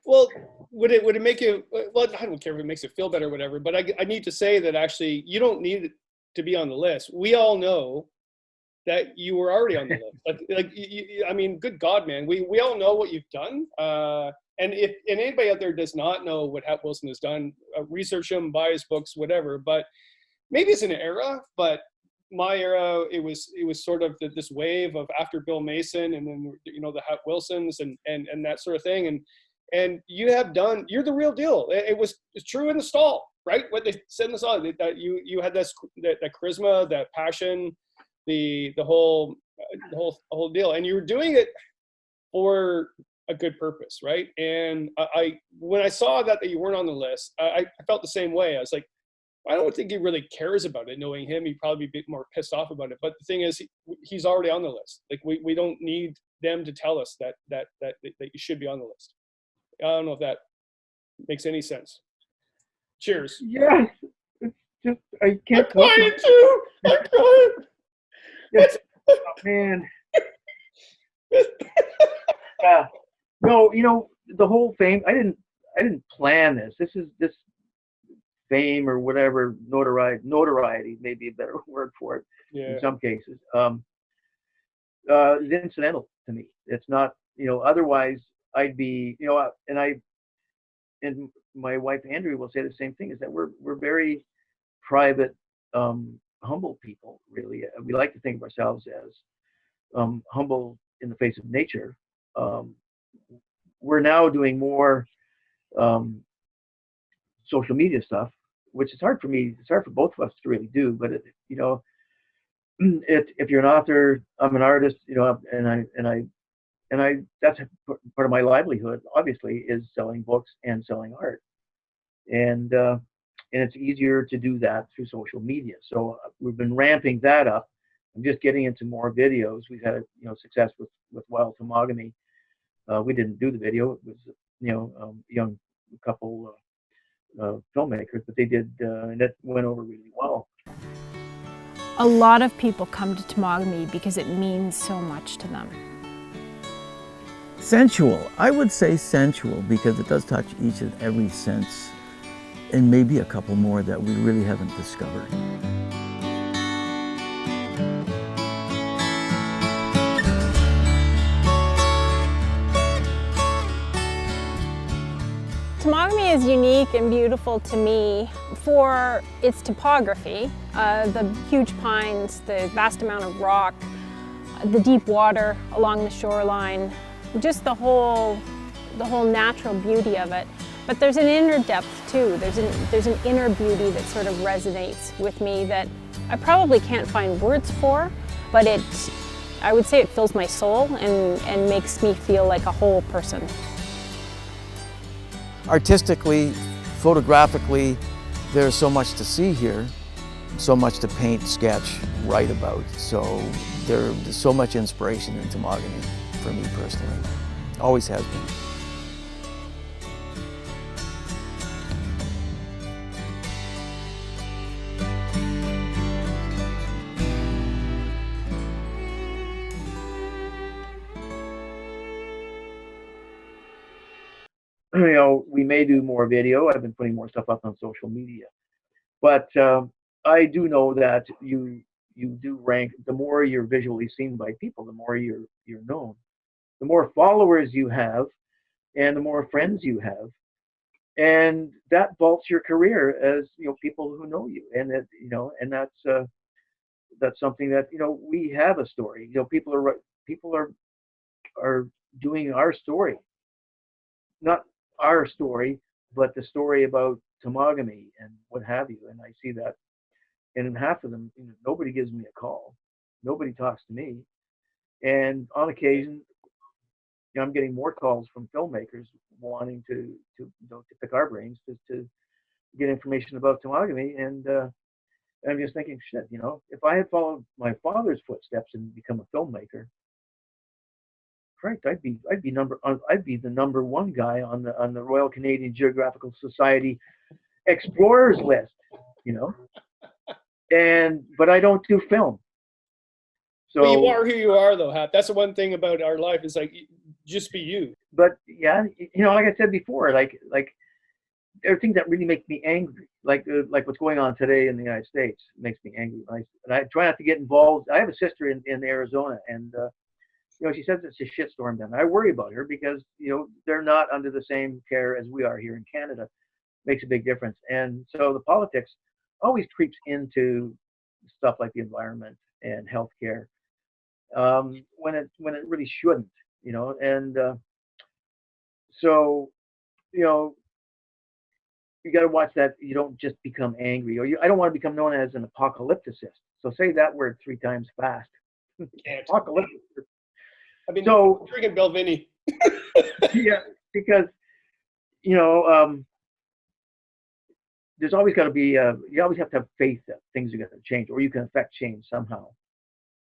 S2: Well, would it make you? Well, I don't care if it makes it feel better or whatever. But I need to say that actually, you don't need to be on the list. We all know that you were already on the list. I mean, good God, man, we all know what you've done. And if anybody out there does not know what Hap Wilson has done, research him, buy his books, whatever. But maybe it's an era, but my era, it was sort of this wave of after Bill Mason, and then, you know, the Hap Wilsons and that sort of thing. And you're the real deal. It's true in the stall, right? What they said in the song, that you had that charisma, that passion, the whole deal, and you were doing it for a good purpose, right? And when I saw that you weren't on the list, I felt the same way. I was like, I don't think he really cares about it. Knowing him, he'd probably be a bit more pissed off about it. But the thing is, he's already on the list. Like, we don't need them to tell us that you should be on the list. I don't know if that makes any sense. Cheers.
S1: Yes. It's just, I can't.
S2: I'm crying too. I'm crying.
S1: Yes. Oh, man. Yeah. No, you know, the whole fame, I didn't plan this. This fame or whatever, notoriety may be a better word for it, in some cases, is incidental to me. It's not, you know, otherwise I'd be, you know, and my wife Andrea will say the same thing, is that we're very private, humble people, really. We like to think of ourselves as humble in the face of nature. We're now doing more social media stuff, which is hard for me. It's hard for both of us to really do. But you know, if you're an author, I'm an artist. You know, and I that's part of my livelihood. Obviously, is selling books and selling art, and it's easier to do that through social media. So we've been ramping that up. I'm just getting into more videos. We've had, you know, success with Wild Temagami. We didn't do the video. It was, you know, young couple filmmakers, but they did, and it went over really well.
S4: A lot of people come to Temagami because it means so much to them.
S3: Sensual. I would say sensual because it does touch each and every sense, and maybe a couple more that we really haven't discovered.
S4: Temagami is unique and beautiful to me for its topography, the huge pines, the vast amount of rock, the deep water along the shoreline, just the whole natural beauty of it. But there's an inner depth too. There's an inner beauty that sort of resonates with me that I probably can't find words for, but I would say it fills my soul and makes me feel like a whole person.
S3: Artistically, photographically, there's so much to see here, so much to paint, sketch, write about. So there's so much inspiration in Temagami for me personally. Always has been.
S1: You know, we may do more video. I've been putting more stuff up on social media, but I do know that you do rank. The more you're visually seen by people, the more you're known. The more followers you have, and the more friends you have, and that vaults your career as, you know, people who know you, and that, you know, and that's something that, you know, we have a story. You know, people are doing our story, not our story, but the story about Temagami and what have you. And I see that, and in half of them, you know, nobody gives me a call, nobody talks to me, and on occasion, you know, I'm getting more calls from filmmakers wanting to pick our brains to get information about Temagami, and I'm just thinking, shit, you know, if I had followed my father's footsteps and become a filmmaker, right, I'd be the number one guy on the Royal Canadian Geographical Society explorers list, you know. But I don't do film. So
S2: but you are who you are, though, Hap. That's the one thing about our life, is like, just be you.
S1: But yeah, you know, like I said before, like everything that really makes me angry, like what's going on today in the United States, makes me angry. And I try not to get involved. I have a sister in Arizona, and you know, she says it's a shitstorm down there. I worry about her because, you know, they're not under the same care as we are here in Canada. Makes a big difference. And so the politics always creeps into stuff like the environment and healthcare, when it really shouldn't, you know. And so, you know, you got to watch that you don't just become angry, or I don't want to become known as an apocalypticist. So say that word 3 times fast. Apocalyptic.
S2: I've been
S1: So
S2: drinking Belvini.
S1: yeah, because you know, there's always got to be. You always have to have faith that things are going to change, or you can affect change somehow.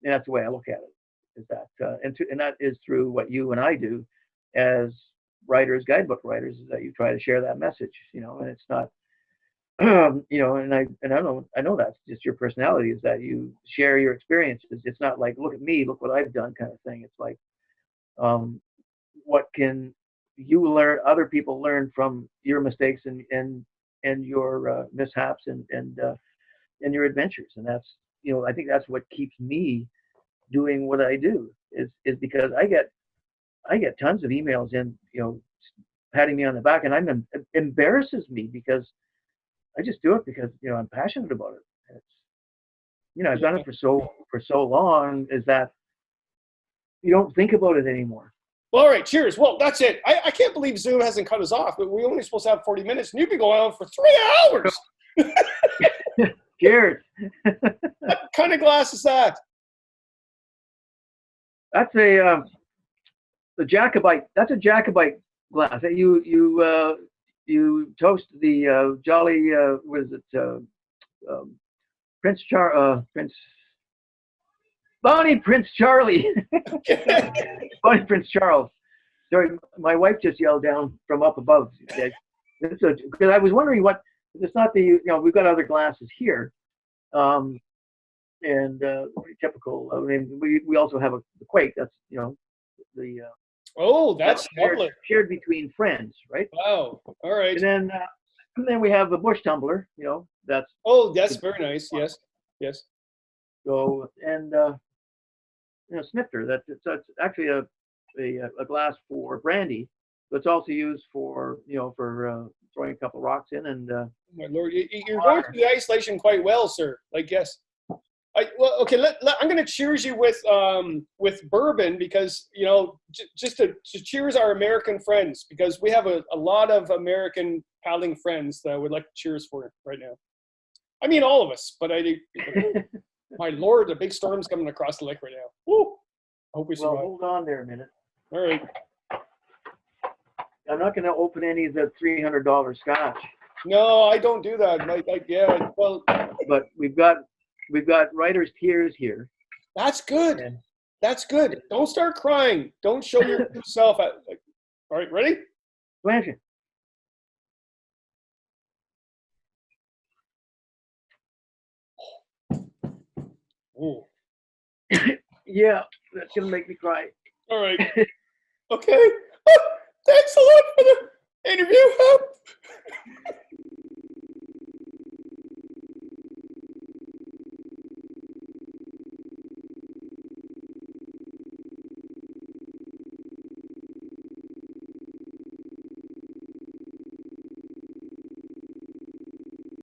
S1: And that's the way I look at it. Is that and that is through what you and I do as writers, guidebook writers, is that you try to share that message. You know, and it's not. You know, and I know that's just your personality, is that you share your experiences. It's not like, look at me, look what I've done kind of thing. It's like, what can you learn, other people learn from your mistakes and your mishaps and your adventures. And that's, you know, I think that's what keeps me doing what I do, is because I get tons of emails in, you know, patting me on the back, and it embarrasses me because I just do it because, you know, I'm passionate about it. It's, you know, I've done it for so long, is that you don't think about it anymore.
S2: Well, all right, cheers. Well, that's it. I can't believe Zoom hasn't cut us off, but we only supposed to have 40 minutes, and you've been going on for 3 hours.
S1: Cheers.
S2: What kind of glass is that?
S1: That's a Jacobite. That's a Jacobite glass. You toast the Jolly, what is it? Bonnie Prince Charlie. Bonnie Prince Charles. Sorry, my wife just yelled down from up above. Because I was wondering what, it's not the, you know, we've got other glasses here. And pretty typical. I mean, we also have the Quake. That's, you know, the.
S2: Oh, that's lovely.
S1: Shared between friends, right?
S2: Wow. All right.
S1: And then we have the Bush tumbler, you know, that's.
S2: Oh, that's very nice. Yes. Yes.
S1: So, and, you know, snifter, that's actually a glass for brandy, but it's also used for, you know, for throwing a couple rocks in. And
S2: oh my Lord, you're going through the isolation quite well, sir. Like, yes. Well, okay. I'm going to cheers you with bourbon, because, you know, just to cheers our American friends, because we have a lot of American paddling friends that I would like to cheers for right now. I mean, all of us, but I do. My Lord, a big storm's coming across the lake right now. Woo! I hope we survive.
S1: Well, hold on there a minute.
S2: All right.
S1: I'm not going to open any of the $300 scotch.
S2: No, I don't do that. Yeah, well.
S1: But we've got writer's tears here.
S2: That's good. And that's good. Don't start crying. Don't show yourself. All right, ready?
S1: Blanchard.
S2: Ooh.
S1: Yeah, that's gonna make me cry.
S2: All right. Okay. Oh, thanks a lot for the interview, Hap.